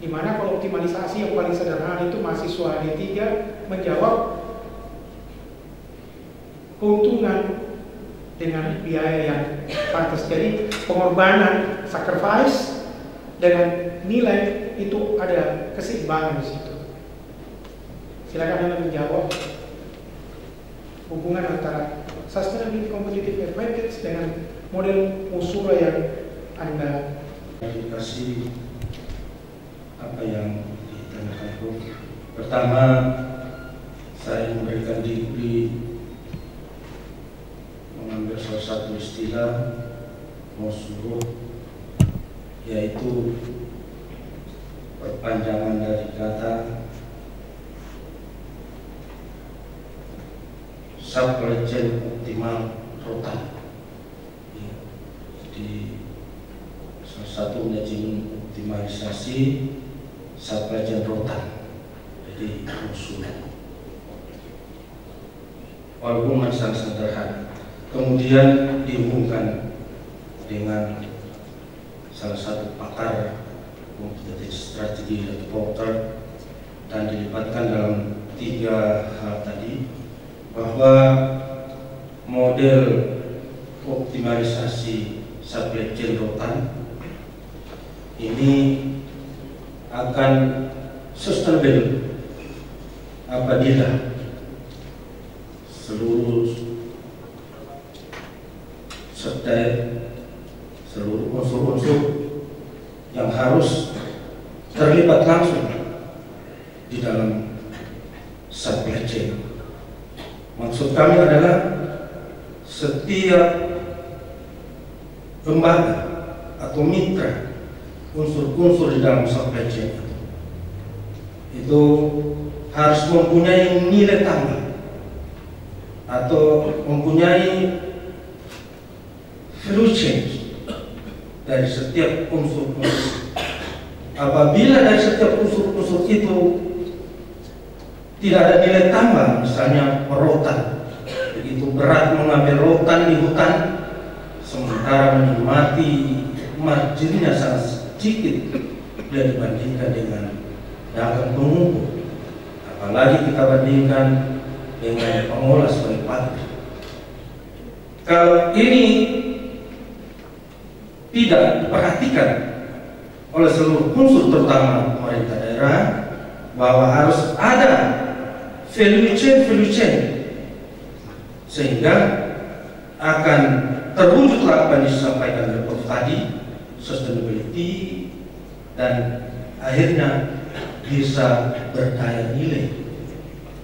Dimana kalau optimalisasi yang paling sederhana itu mahasiswa D3 menjawab keuntungan dengan biaya yang pantas. Jadi pengorbanan, sacrifice dengan nilai itu ada keseimbangan di situ. Silakan Anda menjawab hubungan antara sustainability competitive advantage dengan model Musuro yang Anda klarifikasi apa yang ditanyakan Prof. Pertama, saya memberikan diri mengambil salah satu istilah Musuro, yaitu perpanjangan dari kata supply chain optimal rotan. Jadi salah satu manajemen optimalisasi supply chain rotan. Jadi Musuro. Walaupun sangat sederhana. Kemudian dihubungkan dengan salah satu pakar kompetitif strategi dari Porter dan dilibatkan dalam 3 hal tadi, bahwa model optimalisasi supply chain rotan ini akan sustainable apabila seluruh unsur-unsur yang harus terlibat langsung di dalam supply chain. Maksud kami adalah setiap lembaga atau mitra unsur-unsur di dalam supply chain itu harus mempunyai nilai tambah atau mempunyai value change dari setiap unsur-unsur. Apabila dari setiap unsur-unsur itu tidak ada nilai tambah, misalnya rotan. Begitu berat mengambil rotan di hutan, sementara menikmati marginnya sangat sedikit bila dibandingkan dengan dagang pengumpul. Apalagi kita bandingkan dengan pengolah sebagai pabrik. Kalau ini tidak diperhatikan oleh seluruh unsur, terutama pemerintah daerah, bahwa harus ada value chain, sehingga akan terwujudlah apa yang disampaikan oleh Prof tadi, sustainability, dan akhirnya bisa berdaya nilai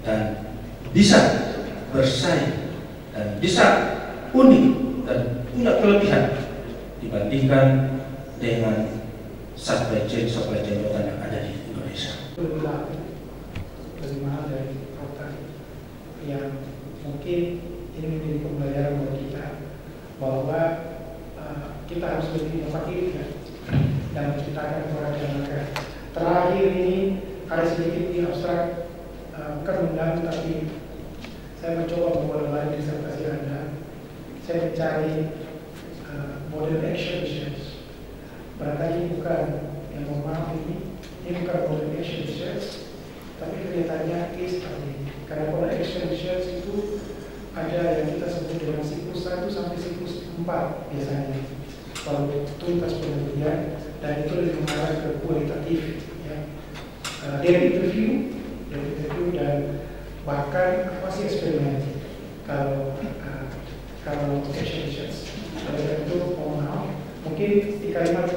dan bisa bersaing dan bisa unik dan punya kelebihan dibandingkan dengan supply chain rotan yang ada di Indonesia. Lebih mahal dari rotan yang mungkin ini menjadi pembelajaran buat kita bahwa kita harus lebih inovatif ya, dan menciptakan produk yang mereka. Terakhir ini ada sedikit di abstrak, bukan mengganggu, tapi saya mencoba memulai disertasi Anda. Saya mencari model action research. Barangkali bukan yang mohon ini bukan model action research, tapi kelihatannya case study. Karena model action research itu ada yang kita sebut dengan siklus 1 sampai siklus 4 biasanya. Kalau tuntas penelitian, dan itu lebih mengarah ke kualitatif ya. Dari interview dan bahkan apa sih eksperimen kalau action research. Oleh itu mohon maaf, mungkin di kalimat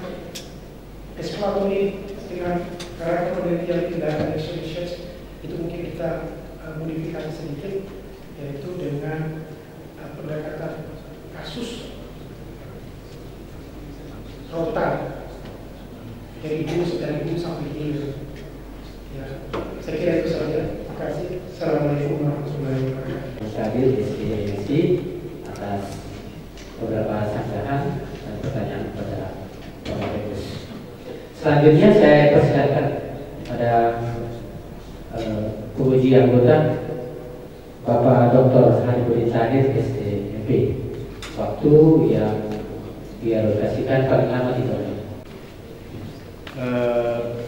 exploratory dengan karakter penelitian tindakan action research itu mungkin kita modifikasi sedikit, yaitu dengan pendekatan kasus rotan dari ibu sampai hilir. Ya, saya kira itu saja. Terima kasih. Assalamualaikum warahmatullahi wabarakatuh. Hadir di SDMC atas beberapa sanggahan dan pertanyaan kepada Bapak Ibu. Selanjutnya saya persilakan pada penguji anggota Bapak Dr. Hanifudin Syahid, SDMP. Waktu yang dialokasikan paling lama 3 menit.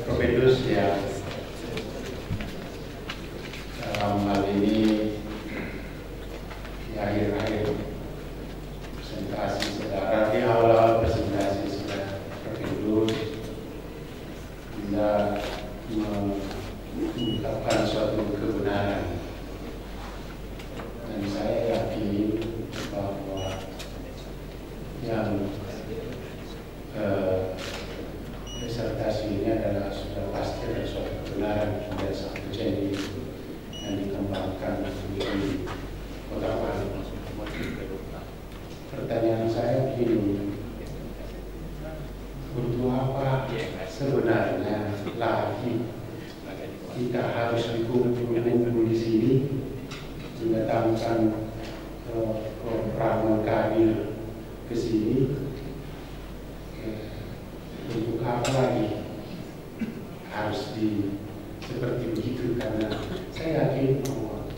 Profedus ya, dalam hal ini di akhir-akhir presentasi saudara, di awal presentasi saudara Profedus bisa mengungkapkan suatu kebenaran, dan saya yakin bahwa yang disertasi ini adalah sudah pasti ada suatu kebenaran dari satu jadi yang dikembangkan di Kota Palu. Pertanyaan saya begini, untuk apa sebenarnya lagi kita harus dikumpul di sini, mendatangkan program karir ke sini? Untuk apa lagi harus seperti begitu? Karena saya yakin bahwa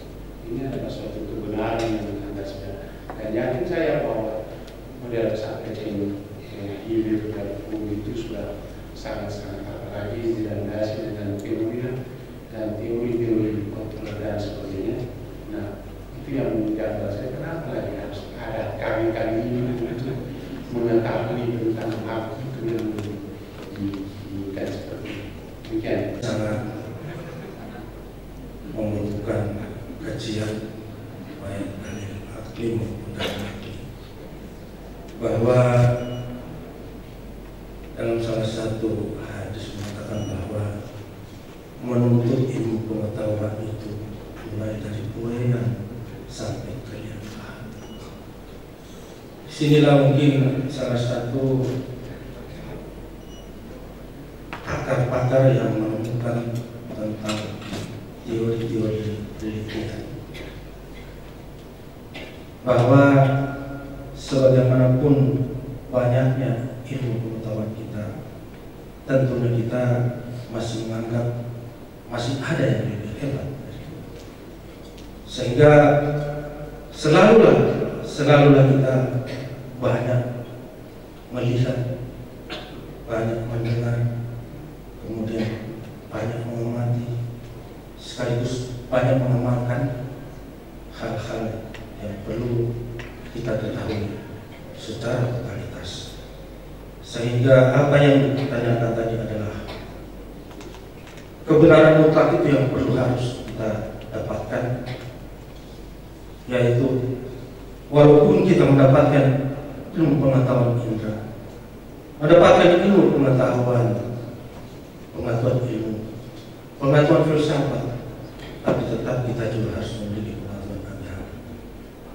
ini adalah suatu kebenaran yang Anda sudah, dan yakin saya bahwa model supply chain hilir dan umum itu sudah sangat-sangat, apalagi dilandasi dengan teori dan teori-teori kontrol dan sebagainya. Nah, itu yang menjadi saya, kenapa lagi harus ada kali-kali ini untuk mengetahui tentang hal itu yang diinginkan seperti demikian. Sangat membutuhkan kajian baik dari akli maupun dari akli, bahwa dalam salah satu hadis mengatakan bahwa menuntut ilmu pengetahuan itu mulai dari buayan sampai kalian paham. Disinilah mungkin salah satu pakar-pakar yang menemukan tentang teori-teori penelitian, bahwa sebagaimanapun banyaknya ilmu pengetahuan kita, tentunya kita masih menganggap masih ada yang lebih hebat dari kita. Sehingga selalulah kita banyak melihat, banyak mendengar, kemudian banyak mengamati, sekaligus banyak mengamalkan hal-hal yang perlu kita ketahui secara totalitas. Sehingga apa yang ditanyakan tadi adalah kebenaran mutlak itu yang perlu harus kita dapatkan, yaitu walaupun kita mendapatkan ilmu pengetahuan indera, mendapatkan ilmu pengetahuan ilmu, pengetahuan filsafat, tapi tetap kita juga harus memiliki pengetahuan agama.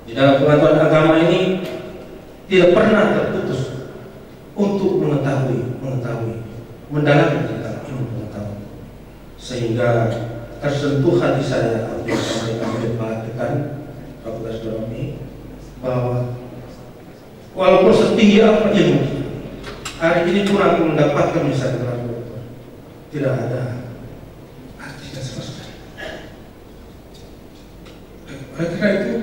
Di dalam pengetahuan agama ini tidak pernah terputus untuk mengetahui, mendalami tentang ilmu pengetahuan, sehingga tersentuh hati saya apabila mereka mendebatkan Fakultas Ekonomi bahwa walaupun setinggi apa ilmu hari ini kurang mendapatkan misalnya tidak ada artinya sama sekali. Karena itu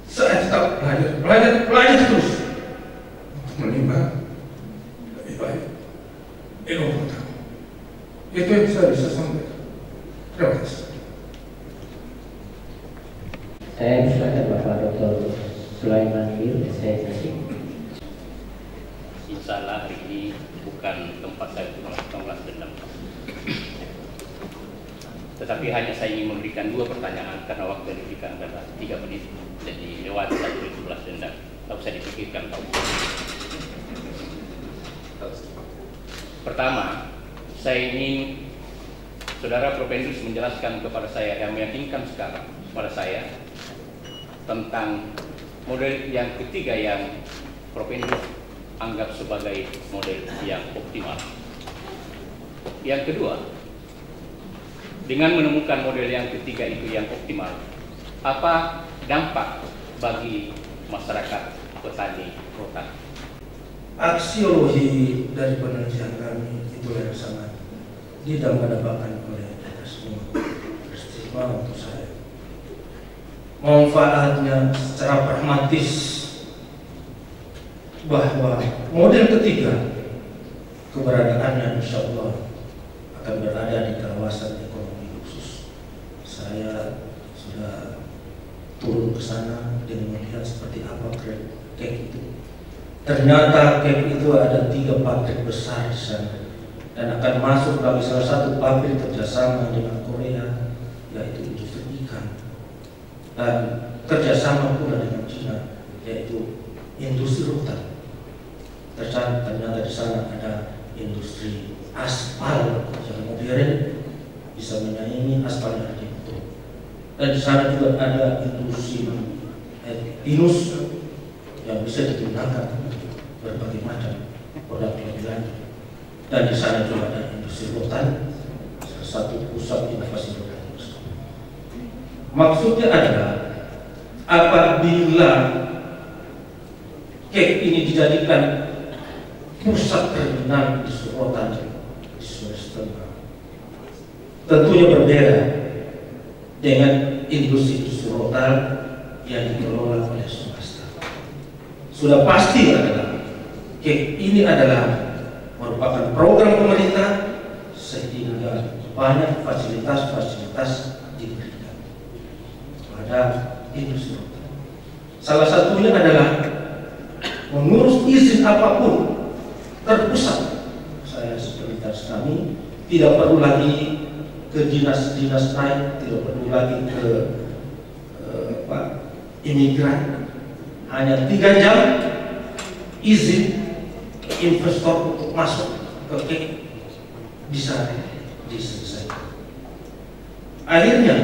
saya tetap belajar terus untuk menimba lebih baik ilmu pengetahuan. Itu yang bisa sampaikan. Terima kasih. Saya persilakan Bapak Dr. Sulaiman Bir, SSC. Insya Allah hari ini bukan tempat saya untuk membalas dendam, tetapi hanya saya ingin memberikan 2 pertanyaan karena waktu yang diberikan adalah 3 menit, jadi lewat 1 menit balas dendam. Tak usah dipikirkan Pak. Pertama, saya ingin Saudara Propendus menjelaskan kepada saya, yang meyakinkan sekarang kepada saya tentang model yang ketiga yang Propendus anggap sebagai model yang optimal. Yang kedua, dengan menemukan model yang ketiga itu yang optimal, apa dampak bagi masyarakat petani rotan? Aksiologi dari penelitian kami itu yang sangat didambakan oleh kita semua. Istimewa untuk saya. Manfaatnya secara pragmatis bahwa model ketiga keberadaannya insya Allah akan berada di kawasan ekonomi khusus. Saya sudah turun ke sana dan melihat seperti apa kek itu. Ternyata kek itu ada 3 pabrik besar di sana dan akan masuk melalui salah satu pabrik kerjasama dengan Korea, yaitu industri ikan, dan kerjasama pula dengan Cina, yaitu industri rotan. Ternyata di sana ada industri aspal yang modern, bisa menyaingi aspal yang itu. Dan di sana juga ada industri pinus yang bisa digunakan berbagai macam produk pelayanan. Dan di sana juga ada industri rotan, salah satu pusat inovasi rotan. Maksudnya adalah apabila kek ini dijadikan pusat terminal di rotan di Sulawesi Tengah, tentunya berbeda dengan industri rotan yang dikelola oleh swasta. Sudah pasti adalah kek ini adalah merupakan program pemerintah sehingga banyak fasilitas-fasilitas diberikan pada industri rotan. Salah satunya adalah mengurus izin apapun terpusat. Saya sekretaris kami tidak perlu lagi ke dinas-dinas lain, tidak perlu lagi ke imigran. Hanya 3 jam izin investor untuk masuk ke kek bisa diselesaikan. Akhirnya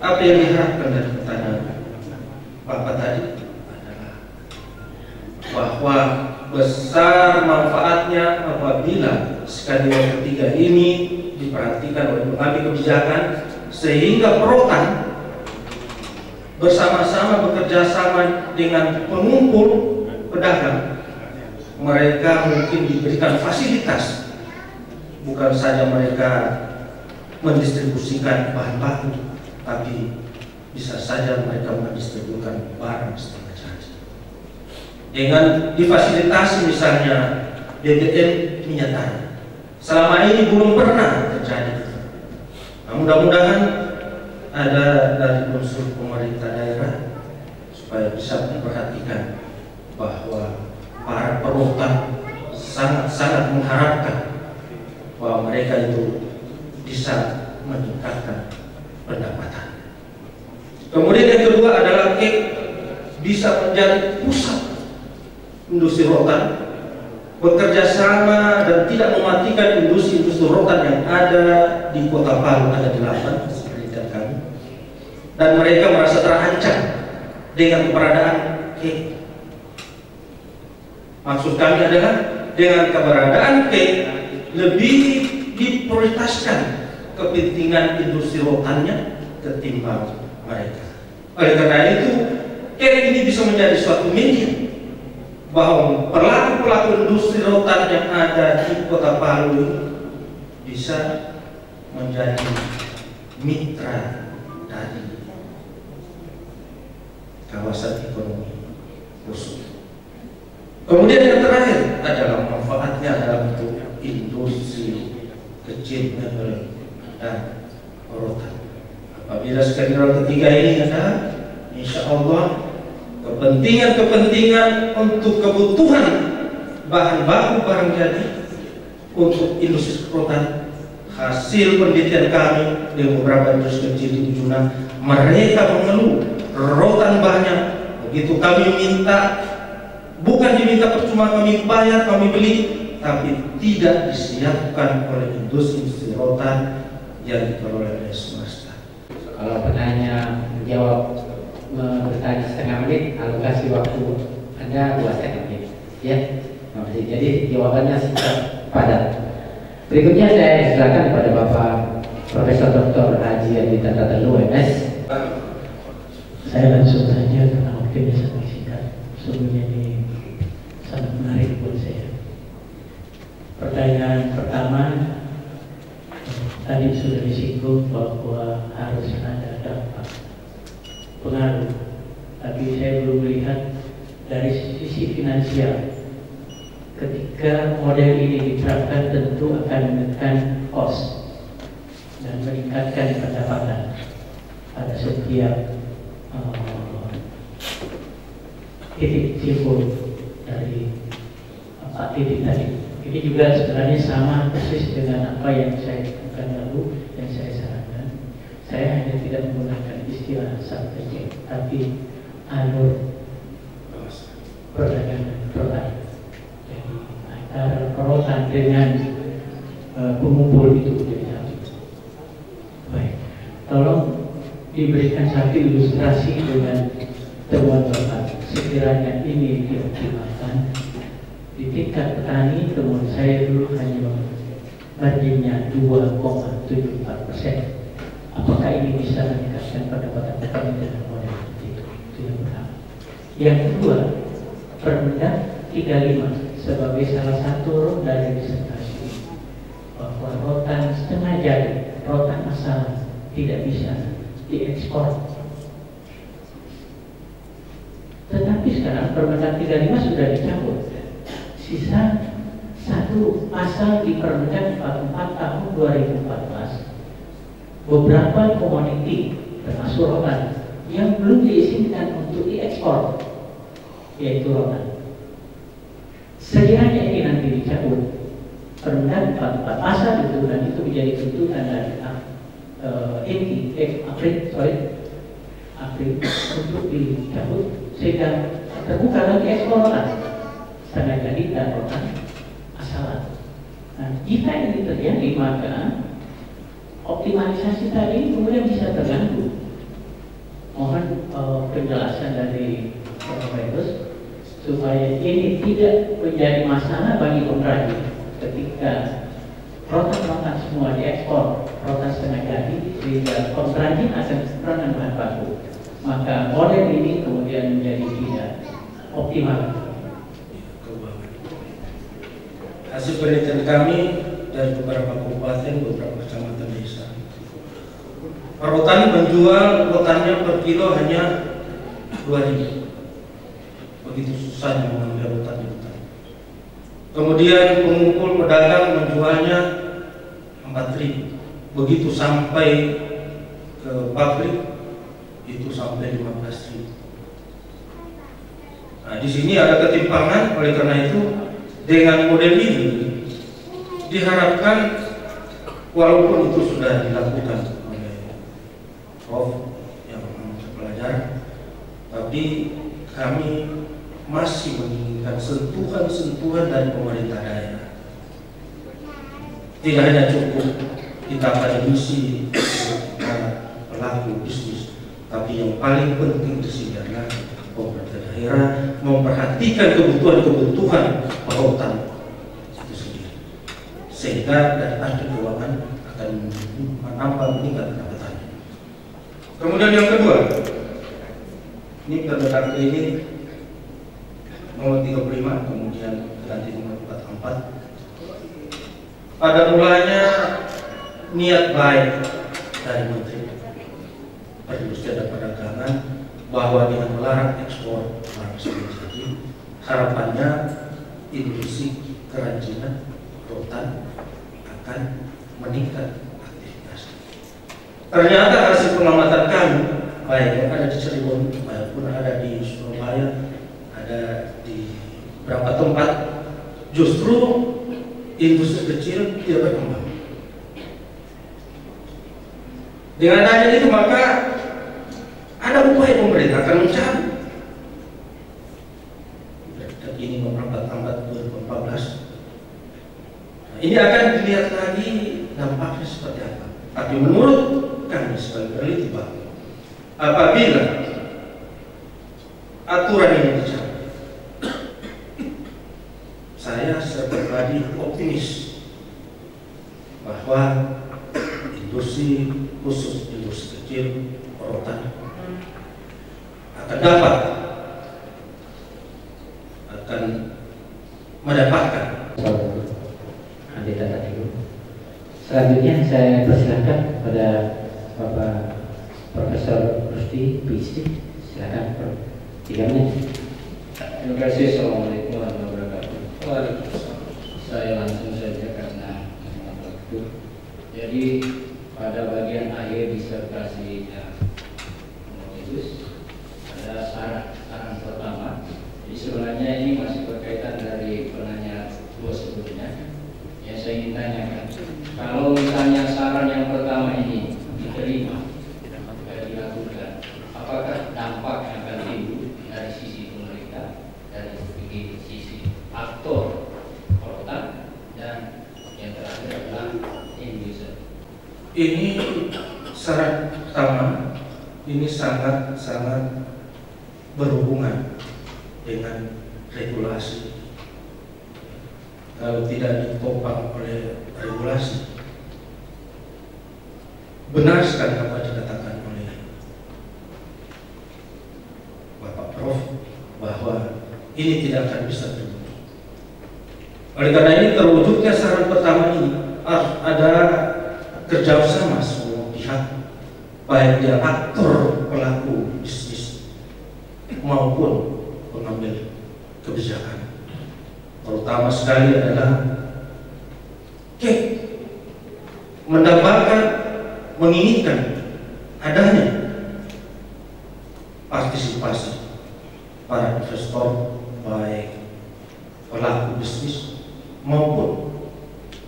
apa yang diharapkan dari pertanyaan Bapak tadi adalah bahwa besar manfaatnya apabila skenario ketiga ini diperhatikan oleh pengambil kebijakan, sehingga perotan bersama-sama bekerja sama dengan pengumpul pedagang. Mereka mungkin diberikan fasilitas, bukan saja mereka mendistribusikan bahan baku, tapi bisa saja mereka mendistribusikan barang setengah jadi. Dengan difasilitasi misalnya BBM minyak tanah, selama ini belum pernah terjadi. Nah, mudah-mudahan ada dari unsur pemerintah daerah supaya bisa memperhatikan bahwa para perokok sangat mengharapkan bahwa mereka itu bisa meningkatkan pendapatan. Kemudian yang kedua adalah bisa menjadi pusat industri rotan, bekerja sama dan tidak mematikan industri-industri rotan yang ada di Kota Palu, ada 8 seperti kami, dan mereka merasa terancam dengan keberadaan Maksud kami adalah dengan keberadaan lebih diprioritaskan kepentingan industri rotannya ketimbang mereka. Oleh karena itu, ini bisa menjadi suatu media bahwa pelaku-pelaku industri rotan yang ada di Kota Palu bisa menjadi mitra dari kawasan ekonomi khusus. Kemudian yang terakhir adalah manfaatnya dalam bentuk industri kecil dan rotan. Apabila skenario ketiga ini ada, insya Allah kepentingan untuk kebutuhan bahan baku barang jadi untuk industri rotan, hasil penelitian kami di beberapa industri kecil di Ujuna, mereka mengeluh rotan banyak. Begitu kami minta, bukan diminta percuma, kami bayar, kami beli, tapi tidak disiapkan oleh industri rotan yang dikelola oleh swasta. Kalau penanya menjawab bertanya setengah menit, alokasi waktu Anda 2,5 menit. Ya, jadi jawabannya singkat padat. Berikutnya saya silakan kepada Bapak Profesor Dr. Haji Andita Tatalu, MS. Saya langsung saja karena waktunya sangat singkat. Sesungguhnya ini sangat menarik buat saya. Pertanyaan pertama, tadi sudah disinggung bahwa harus ada dampak pengaruh, tapi saya belum melihat dari sisi finansial. Ketika model ini diterapkan, tentu akan menekan cost dan meningkatkan pendapatan pada setiap titik simpul dari 4 titik tadi. Ini juga sebenarnya sama persis dengan apa yang saya lakukan lalu dan saya sarankan. Saya hanya tidak menggunakan istilah subjek, tapi alur perdagangan rotan. Jadi antara rotan dengan pengumpul itu jadi satu. Baik, tolong diberikan satu ilustrasi dengan temuan Bapak. Sekiranya ini dioptimalkan di tingkat petani, temuan saya dulu hanya marginnya 2,74%. Apakah ini bisa meningkatkan pendapatan petani dengan model seperti itu? Itu yang pertama. Yang kedua, Permendak 35 sebagai salah satu roda dari disertasi bahwa rotan setengah jadi, rotan asal tidak bisa diekspor. Tetapi sekarang Permendak 35 sudah dicabut. Sisa satu pasal di Permendak 44 tahun 2014. Beberapa komoditi termasuk rotan yang belum diizinkan untuk diekspor, yaitu rotan. Sekiranya ini nanti dicabut, Permendak 44 pasal itu, dan itu menjadi tuntutan dari April untuk dicabut sehingga terbuka lagi ekspor rotan setengah jadi dan rotan asalan. Nah, jika ini terjadi, maka optimalisasi tadi kemudian bisa terganggu. Mohon penjelasan dari Profesor supaya ini tidak menjadi masalah bagi pengrajin ketika rotan-rotan semua diekspor, rotan setengah jadi, sehingga pengrajin akan kekurangan bahan baku. Maka model ini kemudian menjadi tidak optimal. Hasil penelitian kami dari beberapa kabupaten, beberapa kecamatan desa, Perhutani menjual rotannya per kilo hanya 2.000. Begitu susahnya mengambil rotan di hutan. Kemudian pengumpul pedagang menjualnya 4.000. Begitu sampai ke pabrik itu sampai 15.000. Nah, di sini ada ketimpangan. Oleh karena itu, dengan model ini diharapkan, walaupun itu sudah dilakukan oleh Prof yang pelajar, tapi kami masih menginginkan sentuhan-sentuhan dari pemerintah daerah. Tidak hanya cukup kita akademisi para pelaku bisnis, tapi yang paling penting di sini adalah pemerintah daerah memperhatikan kebutuhan-kebutuhan perhutani itu sendiri, sehingga dari hasil keuangan akan menambah meningkat pendapatannya. Kemudian yang kedua, ini berdasarkan ke ini nomor 35, kemudian ganti nomor 44. Pada mulanya niat baik dari Menteri Perindustrian dan Perdagangan bahwa dengan melarang ekspor barang siap saji, harapannya industri kerajinan rotan akan meningkat aktivitas. Ternyata hasil pengamatan kami, baik yang ada di Cirebon maupun ada di Surabaya, ada di beberapa tempat, justru industri kecil tidak berkembang. Dengan adanya itu maka ada upaya pemerintah akan mencari. Ini nomor 44 2014. Nah, ini akan dilihat lagi dampaknya seperti apa. Tapi menurut kami sebagai peneliti bahwa apabila aturan ini dicabut, saya secara pribadi optimis bahwa industri, khusus industri kecil rotan akan mendapatkan. Selanjutnya saya persilakan kepada Bapak Profesor Rusdi PhD. Silakan Prof. 3 menit. Terima kasih. Assalamualaikum warahmatullahi wabarakatuh. Saya langsung saja karena waktu. Jadi pada bagian akhir disertasinya Profesor ada saran pertama. Jadi sebenarnya ini masih berkaitan dari penanya dua sebelumnya. Yang saya ingin tanyakan, kalau misalnya saran yang pertama ini diterima dan dilakukan, apakah dampak yang akan timbul dari sisi pemerintah, dari sisi aktor rotan, dan yang terakhir adalah industri? Ini saran pertama, ini sangat berhubungan dengan regulasi. Kalau tidak ditopang oleh regulasi, benar sekali apa dikatakan oleh Bapak Prof bahwa ini tidak akan bisa terwujud. Oleh karena ini terwujudnya saran pertama ini harus ada kerjasama semua pihak, baik dia aktor pelaku bisnis maupun pengambil kebijakan. Terutama sekali adalah mendapatkan, menginginkan adanya partisipasi para investor, baik pelaku bisnis maupun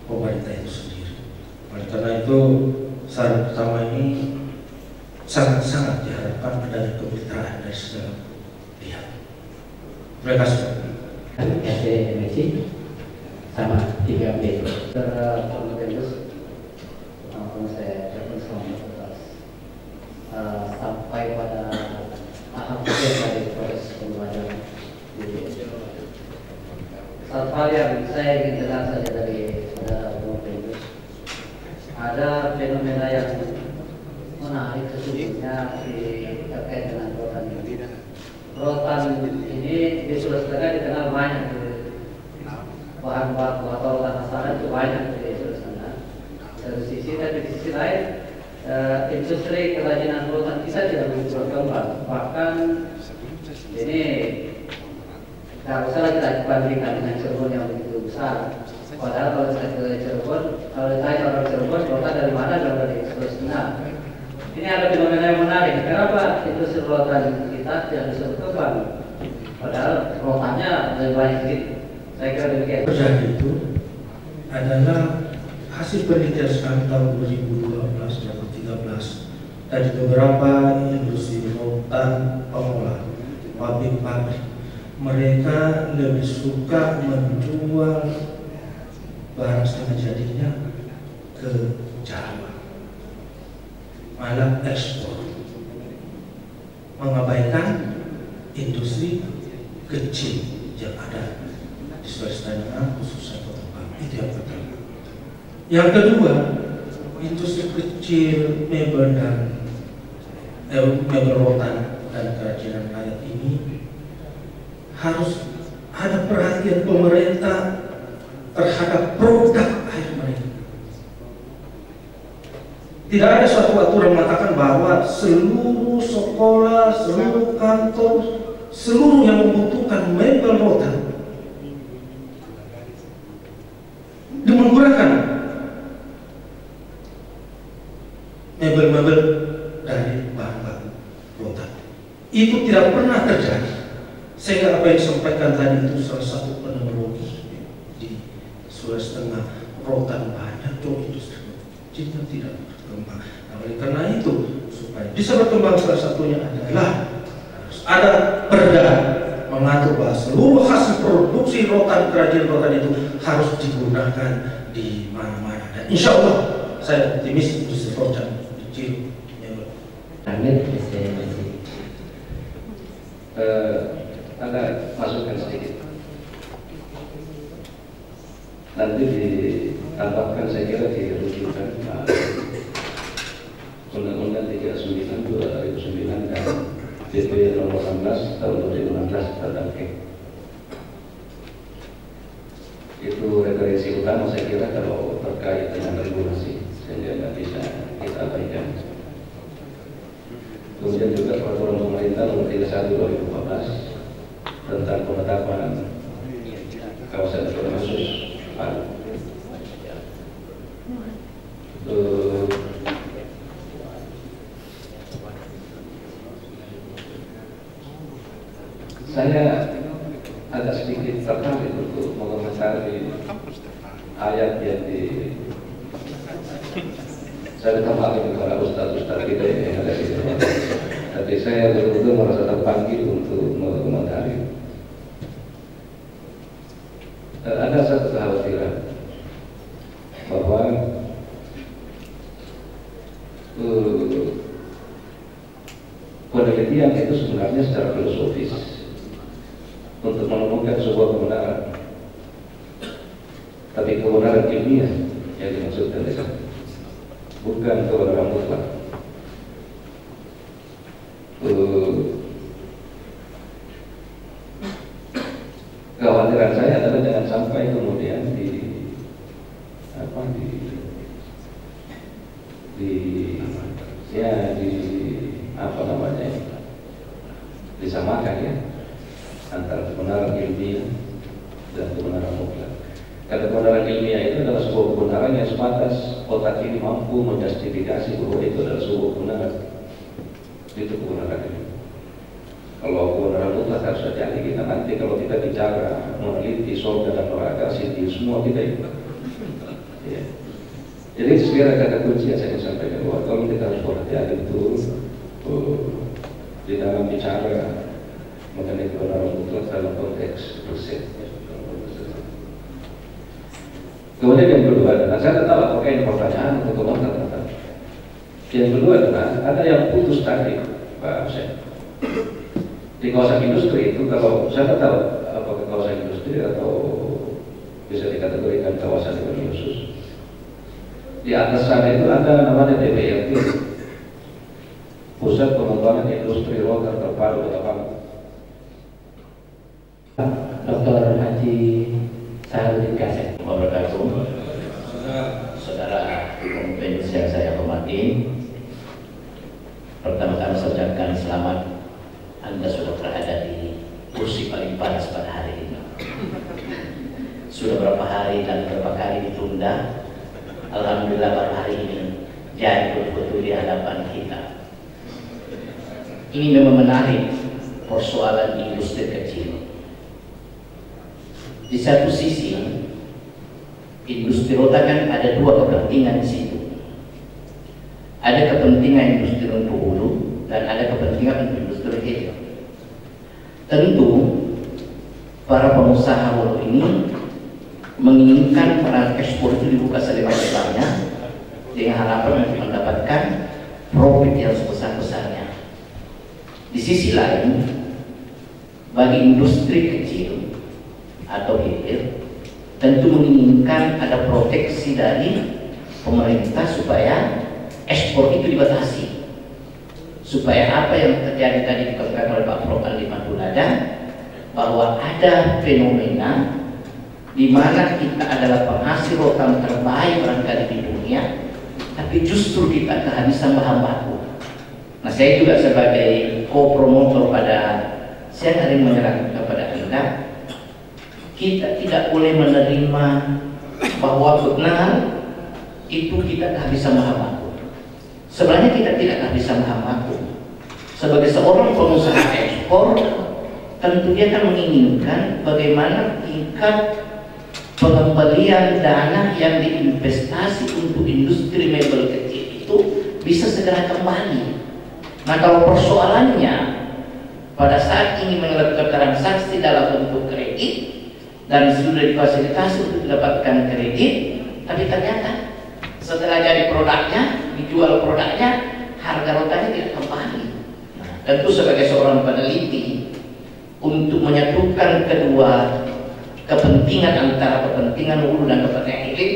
pemerintah itu sendiri. Oleh karena itu saran pertama ini sangat-sangat diharapkan adanya kemitraan dari segala pihak. Terima kasih. SDMC sama 3 menit. Saya selamat atas sampai pada tahap akhir dari proses pembelajaran. Satu hal yang saya ingin dengar saja dari saudara Profesor, ada fenomena yang menarik sesungguhnya terkait dengan rotan ini. Rotan ini di Sulawesi Tengah dikenal banyak, bahan baku atau rotan asalnya itu banyak di Sulawesi Tengah. Dari sisi, tapi di sisi lain industri industri kerajinan rotan kita tidak begitu berkembang. Bahkan ini kalau salah kita bandingkan dengan Cirebon yang begitu besar. Padahal kalau saya ke Cirebon, kalau ditanya orang Cirebon, rotan dari mana? Dari Sulawesi Tengah. Ini ada fenomena yang menarik. Kenapa industri rotan kita tidak bisa berkembang? Padahal rotannya lebih banyak sedikit. Saya kira demikian. Terjadi itu adalah hasil penelitian sekarang tahun 2012 dan 2013 dari beberapa industri rotan pengolah pabrik-pabrik. Mereka lebih suka menjual barang setengah jadinya ke Jawa, malah ekspor, mengabaikan industri kecil yang ada di Sulawesi Tengah, khususnya Kota Palu. Itu yang pertama. Yang kedua, industri kecil mebel dan mebel rotan dan kerajinan karet ini harus ada perhatian pemerintah terhadap produk air mereka. Tidak ada suatu aturan mengatakan bahwa seluruh sekolah, seluruh kantor, seluruh yang membutuhkan mebel rotan menggunakan mebel-mebel dari bahan baku rotan. Itu tidak pernah terjadi. Sehingga apa yang disampaikan tadi itu salah satu penologi di Sulawesi Tengah, rotan banyak tuh industri kecilnya tidak berkembang. Nah, oleh karena itu supaya bisa berkembang salah satunya adalah harus ada perda mengatur bahwa seluruh hasil produksi rotan, kerajinan rotan itu harus digunakan di mana-mana. Dan insya Allah saya optimis industri rotan kecil. Amin. Ada masukan sedikit. Nanti ditambahkan saya kira dirujukan Undang-Undang 39 2009 dan PP nomor 16 tahun 2016 tentang KEK. Itu referensi utama saya kira kalau terkait dengan regulasi, sehingga nggak bisa kita abaikan. Kemudian juga peraturan pemerintah nomor 31 2014 tentang penetapan kawasan ekonomi khusus Palu. Saya agak sedikit tertarik untuk mengomentari ayat yang saya ditambahkan kepada ustaz-ustaz kita yang ada di sini. Tapi saya betul-betul merasa terpanggil untuk mengomentari. Ada satu kekhawatiran bahwa penelitian itu sebenarnya secara filosofis untuk menemukan sebuah kebenaran, tapi kebenaran ilmiah yang dimaksudkan itu bukan kebenaran mutlak. Kekhawatiran saya adalah jangan sampai kemudian disamakan ya antara kebenaran ilmiah dan kebenaran mutlak. Karena kebenaran ilmiah itu adalah sebuah kebenaran yang sebatas otak ini mampu menjustifikasi bahwa itu adalah sebuah kebenaran. Itu kebenaran ini. Kalau kebenaran mutlak harus hati-hati kita nanti kalau kita bicara meneliti surga dan neraka sih semua kita itu. Ya. Jadi sebenarnya kata kunci yang saya sampaikan bahwa kalau kita harus berhati-hati betul di dalam bicara mengenai kebenaran mutlak dalam konteks riset. Kemudian yang kedua adalah saya tahu apakah ini pertanyaan atau komentar. Yang kedua adalah ada yang putus tadi Pak Hussein. Di kawasan industri itu kalau saya tahu apakah kawasan industri atau bisa dikategorikan kawasan ekonomi khusus. Di atas sana itu ada namanya DPRT, Pusat Pengembangan Industri Rotan Terpadu Kota Palu. Dr. Haji Saharudin Kasep. Wabarakatuh. Saudara pemimpin yang saya hormati, kami ucapkan selamat. Anda sudah berada di kursi paling panas pada hari ini. Sudah berapa hari dan berapa kali ditunda. Alhamdulillah pada hari ini jadi betul-betul di hadapan kita. Ini memang menarik persoalan industri kecil. Di satu sisi, industri roda kan ada dua kepentingan di situ. Ada kepentingan industri untuk hulu dan ada kepentingan untuk industri hilir. Tentu para pengusaha hulu ini menginginkan peran ekspor itu dibuka selebar-lebarnya dengan harapan untuk mendapatkan profit yang sebesar-besarnya. Di sisi lain, bagi industri kecil atau hilir tentu menginginkan ada proteksi dari pemerintah supaya ekspor itu dibatasi, supaya apa yang terjadi tadi dikatakan oleh Pak Prof. Andi Matulada, bahwa ada fenomena di mana kita adalah penghasil rotan terbaik barangkali di dunia, tapi justru kita kehabisan bahan baku. Nah, saya juga sebagai co-promotor pada siang hari menyerahkan kepada Anda, kita tidak boleh menerima bahwa benar itu kita kehabisan bahan baku. Sebenarnya kita tidak kehabisan bahan baku. Sebagai seorang pengusaha ekspor, tentu dia akan menginginkan bagaimana tingkat pengembalian dana yang diinvestasi untuk industri mebel kecil itu bisa segera kembali. Nah, kalau persoalannya pada saat ini melakukan transaksi dalam bentuk kredit dan sudah difasilitasi untuk mendapatkan kredit, tapi ternyata setelah jadi produknya, dijual produknya, harga rotanya tidak kembali. Nah, tentu sebagai seorang peneliti untuk menyatukan kedua kepentingan antara kepentingan hulu dan kepentingan hilir,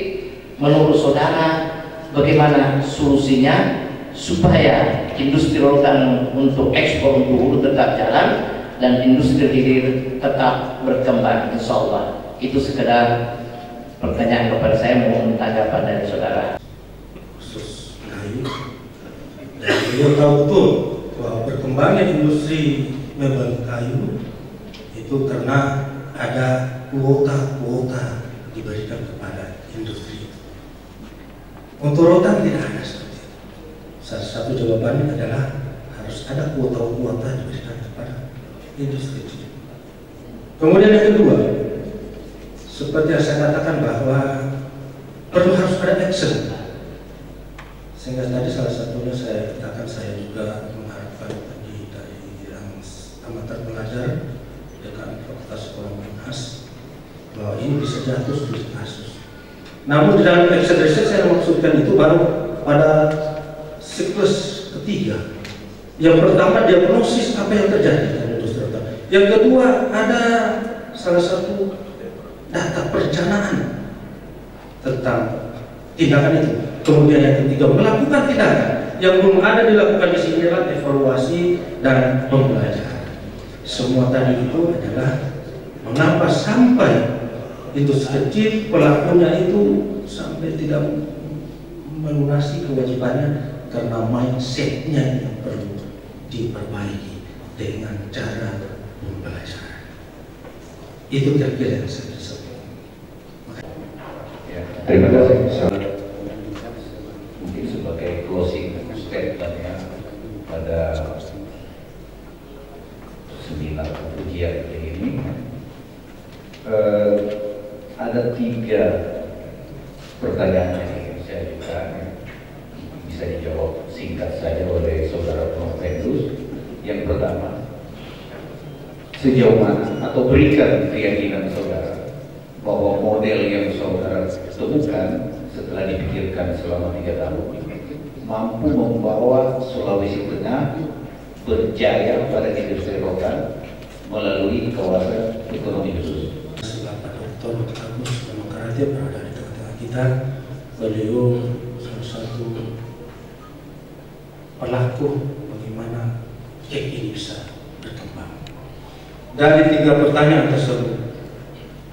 menurut saudara bagaimana solusinya supaya industri rotan untuk ekspor untuk hulu tetap jalan dan industri hilir tetap berkembang, insya Allah. Itu sekedar pertanyaan kepada saya, mohon tanggapan dari saudara. Khusus kayu, dan beliau tahu betul bahwa berkembangnya industri mebel kayu itu karena ada kuota diberikan kepada industri. Untuk rotan tidak ada seperti itu. Salah satu jawabannya adalah harus ada kuota diberikan kepada industri. Kemudian yang kedua, seperti yang saya katakan bahwa harus ada action. Sehingga tadi salah satunya saya katakan saya juga mengharapkan tadi dari yang amatan pelajar dekan Fakultas Ekonomi UNHAS bahwa ini bisa jatuh studi kasus. Namun di dalam action research saya maksudkan itu baru pada siklus ketiga. Yang pertama diagnosis apa yang terjadi dalam industri rotan. Yang kedua ada salah satu data perencanaan tentang tindakan itu. Kemudian yang ketiga melakukan tindakan yang belum ada dilakukan di sini adalah evaluasi dan pembelajaran. Semua tadi itu adalah mengapa sampai industri kecil pelakunya itu sampai tidak melunasi kewajibannya karena mindsetnya yang perlu diperbaiki dengan cara pembelajaran. Itu kira-kira yang saya bisa sampaikan. Terima kasih. Mungkin sebagai closing statement ya pada seminar ujian ini ada 3 pertanyaan yang saya juga bisa dijawab singkat saja oleh saudara Prof. Pedus. Yang pertama, sejauh mana atau berikan keyakinan saudara bahwa model yang saudara temukan setelah dipikirkan selama 3 tahun mampu membawa Sulawesi Tengah berjaya pada industri rotan melalui kawasan ekonomi khusus. Bapak Dr. Agus Demokratik berada di tengah-tengah kita. Beliau salah satu pelaku bagaimana cek ini bisa berkembang. Dari 3 pertanyaan tersebut,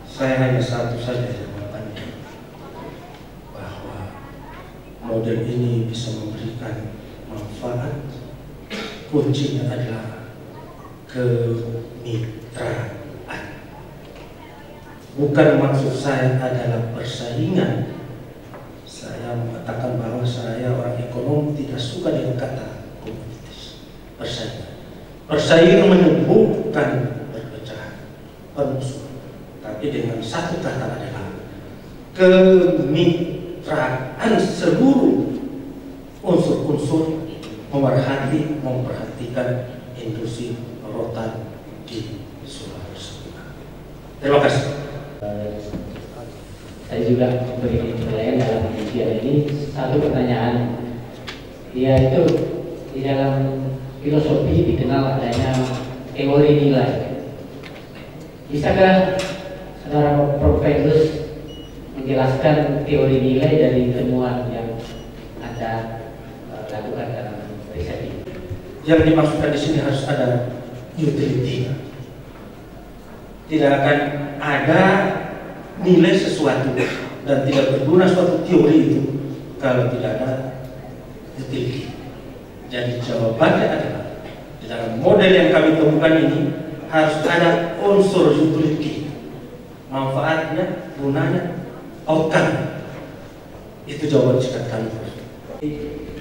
saya hanya satu saja jawabannya, bahwa model ini bisa memberikan manfaat kuncinya adalah kemitraan. Bukan maksud saya adalah persaingan. Saya mengatakan bahwa saya orang ekonom tidak suka dengan kata komoditis, persaingan. Persaingan menyebutkan perpecahan, permusuhan. Tapi dengan satu kata adalah kemitraan seluruh unsur-unsur memperhatikan industri rotan di Sulawesi. Terima kasih. Saya juga memberi penilaian dalam ujian ini. Satu pertanyaan, yaitu di dalam filosofi dikenal adanya teori nilai. Bisakah saudara Prof. Petrus menjelaskan teori nilai dari temuan yang Anda lakukan dalam riset ini? Yang dimaksudkan di sini harus ada utility. Tidak akan ada nilai sesuatu dan tidak berguna suatu teori itu kalau tidak ada utility. Jadi jawabannya adalah di dalam model yang kami temukan ini harus ada unsur utility, manfaatnya, gunanya, outcome. Itu jawaban singkat kami.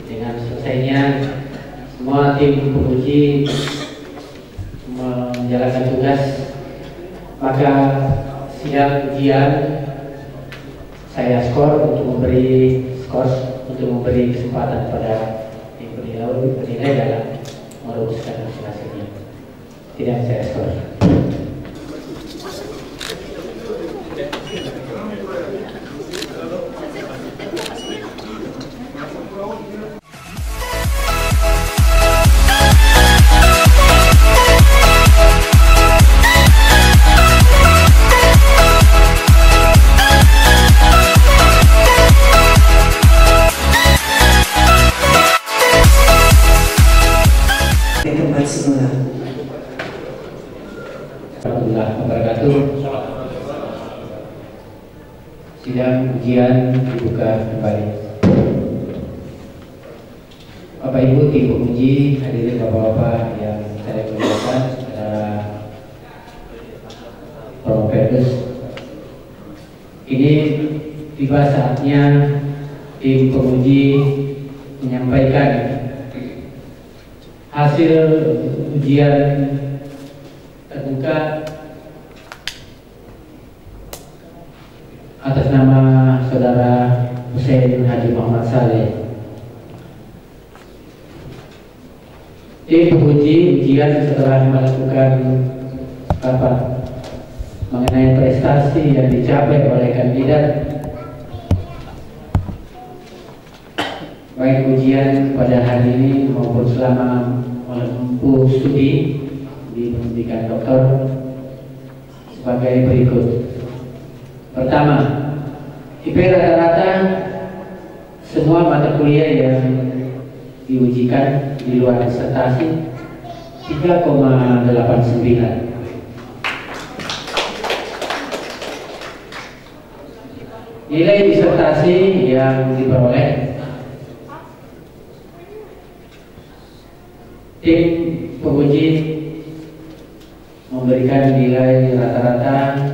Dengan selesainya semua tim penguji menjalankan tugas, maka sidang ujian saya skor untuk memberi kesempatan pada tim penilai dalam merumuskan hasil-hasilnya. Tidak saya skor. Sidang ujian dibuka kembali. Bapak Ibu tim penguji, hadirin bapak-bapak yang saya muliakan, Prof. Petrus, ini tiba saatnya tim penguji menyampaikan hasil ujian terbuka atas nama saudara Husein Haji Muhammad Saleh. Tim penguji ujian setelah melakukan rapat mengenai prestasi yang dicapai oleh kandidat, baik ujian pada hari ini maupun selama menempuh studi di pendidikan doktor, sebagai berikut. Pertama, IP rata-rata semua mata kuliah yang diujikan di luar disertasi 3,89. Nilai disertasi yang diperoleh tim penguji memberikan nilai rata-rata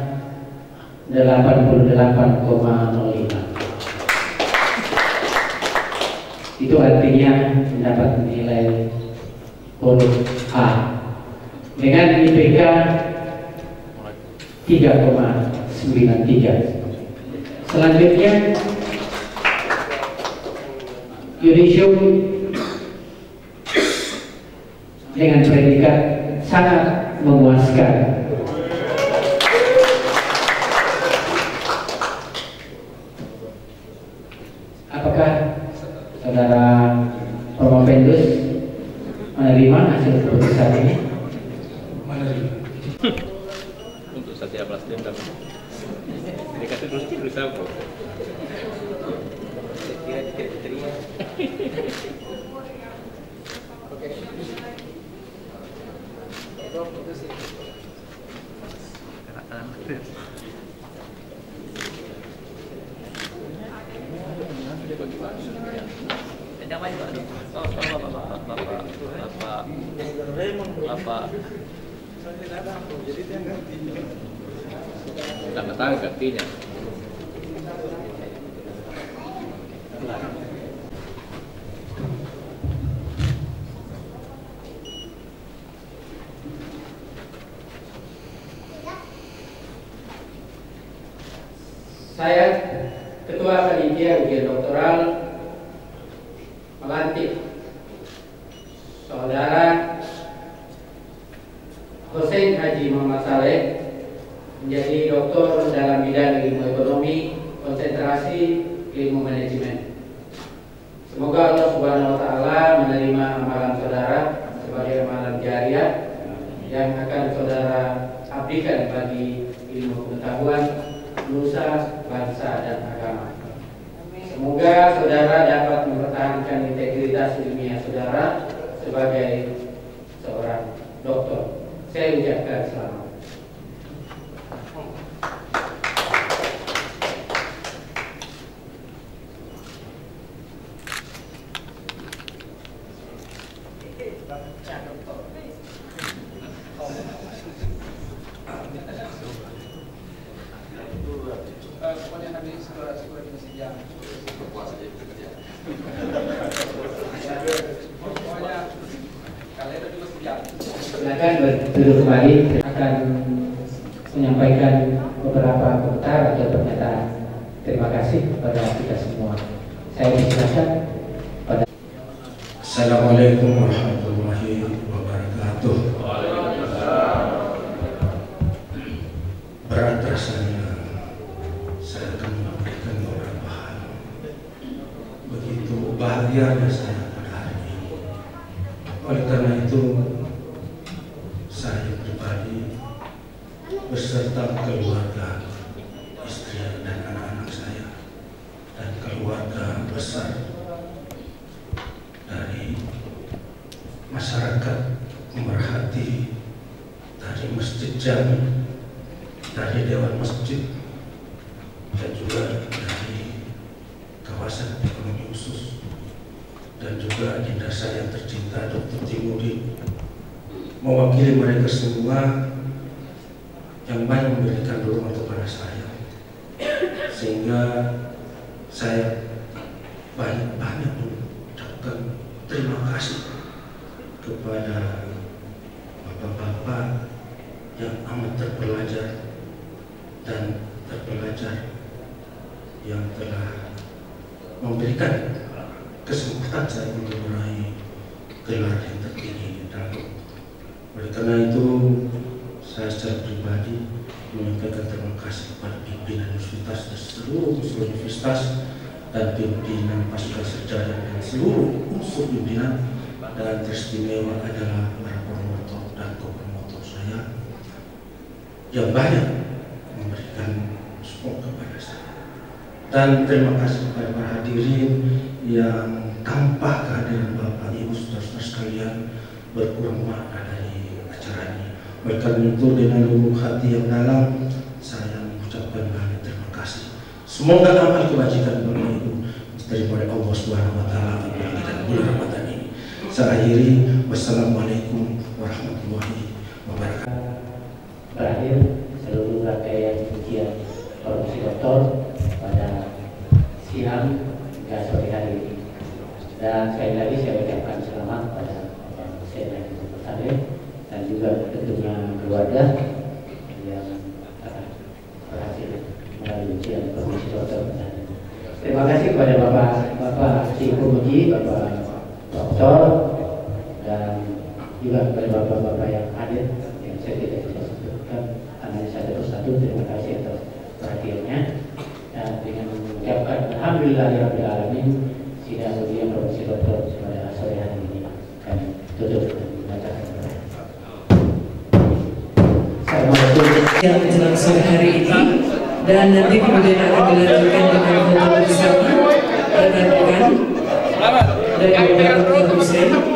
88,05. Itu artinya mendapat nilai huruf A dengan IPK 3,93. Selanjutnya yudisium dengan predikat sangat memuaskan. Apakah saudara Prof. Petrus menerima hasil keputusan ini? Menerima. Untuk Satya Plasden kami dikasih terus berusaha kok. Saya kira diterima. Oke. Tanda tangan gantinya. Saya, Ketua Panitia Ujian Doktoral, melantik Saudara Hussein Haji Muhammad Saleh menjadi doktor dalam bidang ilmu ekonomi, konsentrasi ilmu manajemen. Semoga Allah Subhanahu wa Ta'ala menerima amalan saudara sebagai amalan jariah yang akan saudara abdikan bagi ilmu pengetahuan nusa, bangsa, dan agama. Semoga saudara dapat mempertahankan integritas ilmiah saudara sebagai seorang doktor. Saya ucapkan selamat. Silakan berduduk kembali, akan menyampaikan beberapa komentar atau pernyataan terima kasih kepada kita semua. Saya dipersilakan pada. Assalamualaikum warahmatullahi wabarakatuh. Berat rasanya saya akan memberikan beberapa hal. Begitu bahagianya saya pada hari ini. Oleh karena itu, saya pribadi beserta keluarga, istri dan anak-anak saya, dan keluarga besar dari masyarakat Pemerhati, dari Masjid Jami, dari Dewan Masjid, dan juga dari kawasan ekonomi khusus, dan juga adinda saya yang tercinta Dr. Timudi, mewakili mereka semua yang banyak memberikan dorongan kepada saya, sehingga saya banyak mengucapkan terima kasih kepada bapak-bapak yang amat terpelajar dan terpelajar yang telah memberikan kesempatan saya untuk meraih gelar yang tertinggi dalam. Oleh karena itu, saya secara pribadi menyampaikan terima kasih kepada pimpinan universitas dan seluruh unsur universitas dan pimpinan pasukan sarjana dan seluruh unsur pimpinan, dan teristimewa adalah para promotor dan co-promotor saya yang banyak memberikan support kepada saya. Dan terima kasih kepada para hadirin yang tanpa kehadiran Bapak Ibu saudara-saudara sekalian berkurang makna dari acara ini. Oleh karena itu, dengan lubuk hati yang dalam, saya mengucapkan banyak terima kasih. Semoga amal kebajikan Bapak Ibu diterima oleh Allah Subhanahu wa Ta'ala dan bulan Ramadan ini. Saya akhiri, wassalamualaikum warahmatullahi wabarakatuh. Berakhir seluruh rangkaian ujian profesi doktor pada siang hingga sore hari ini. Dan sekali lagi saya ucapkan selamat pada Bapak Hussein Haji Muhammad Saleh dan juga tentunya keluarga yang berhasil melalui ujian profesi doktor. Terima kasih kepada Bapak Si Pemuji, Bapak Doktor, dan juga kepada bapak-bapak yang hadir yang saya tidak bisa sebutkan analisa satu persatu. Terima kasih atas perhatiannya, dan dengan mengucapkan alhamdulillahirabbil alamin, sidang ujian profesi doktor pada sore hari ini kami tutup dan membacakan yang menjelang sore hari ini, dan nanti kemudian akan dilanjutkan dengan foto bersama rekan-rekan dari Bapak Hussein.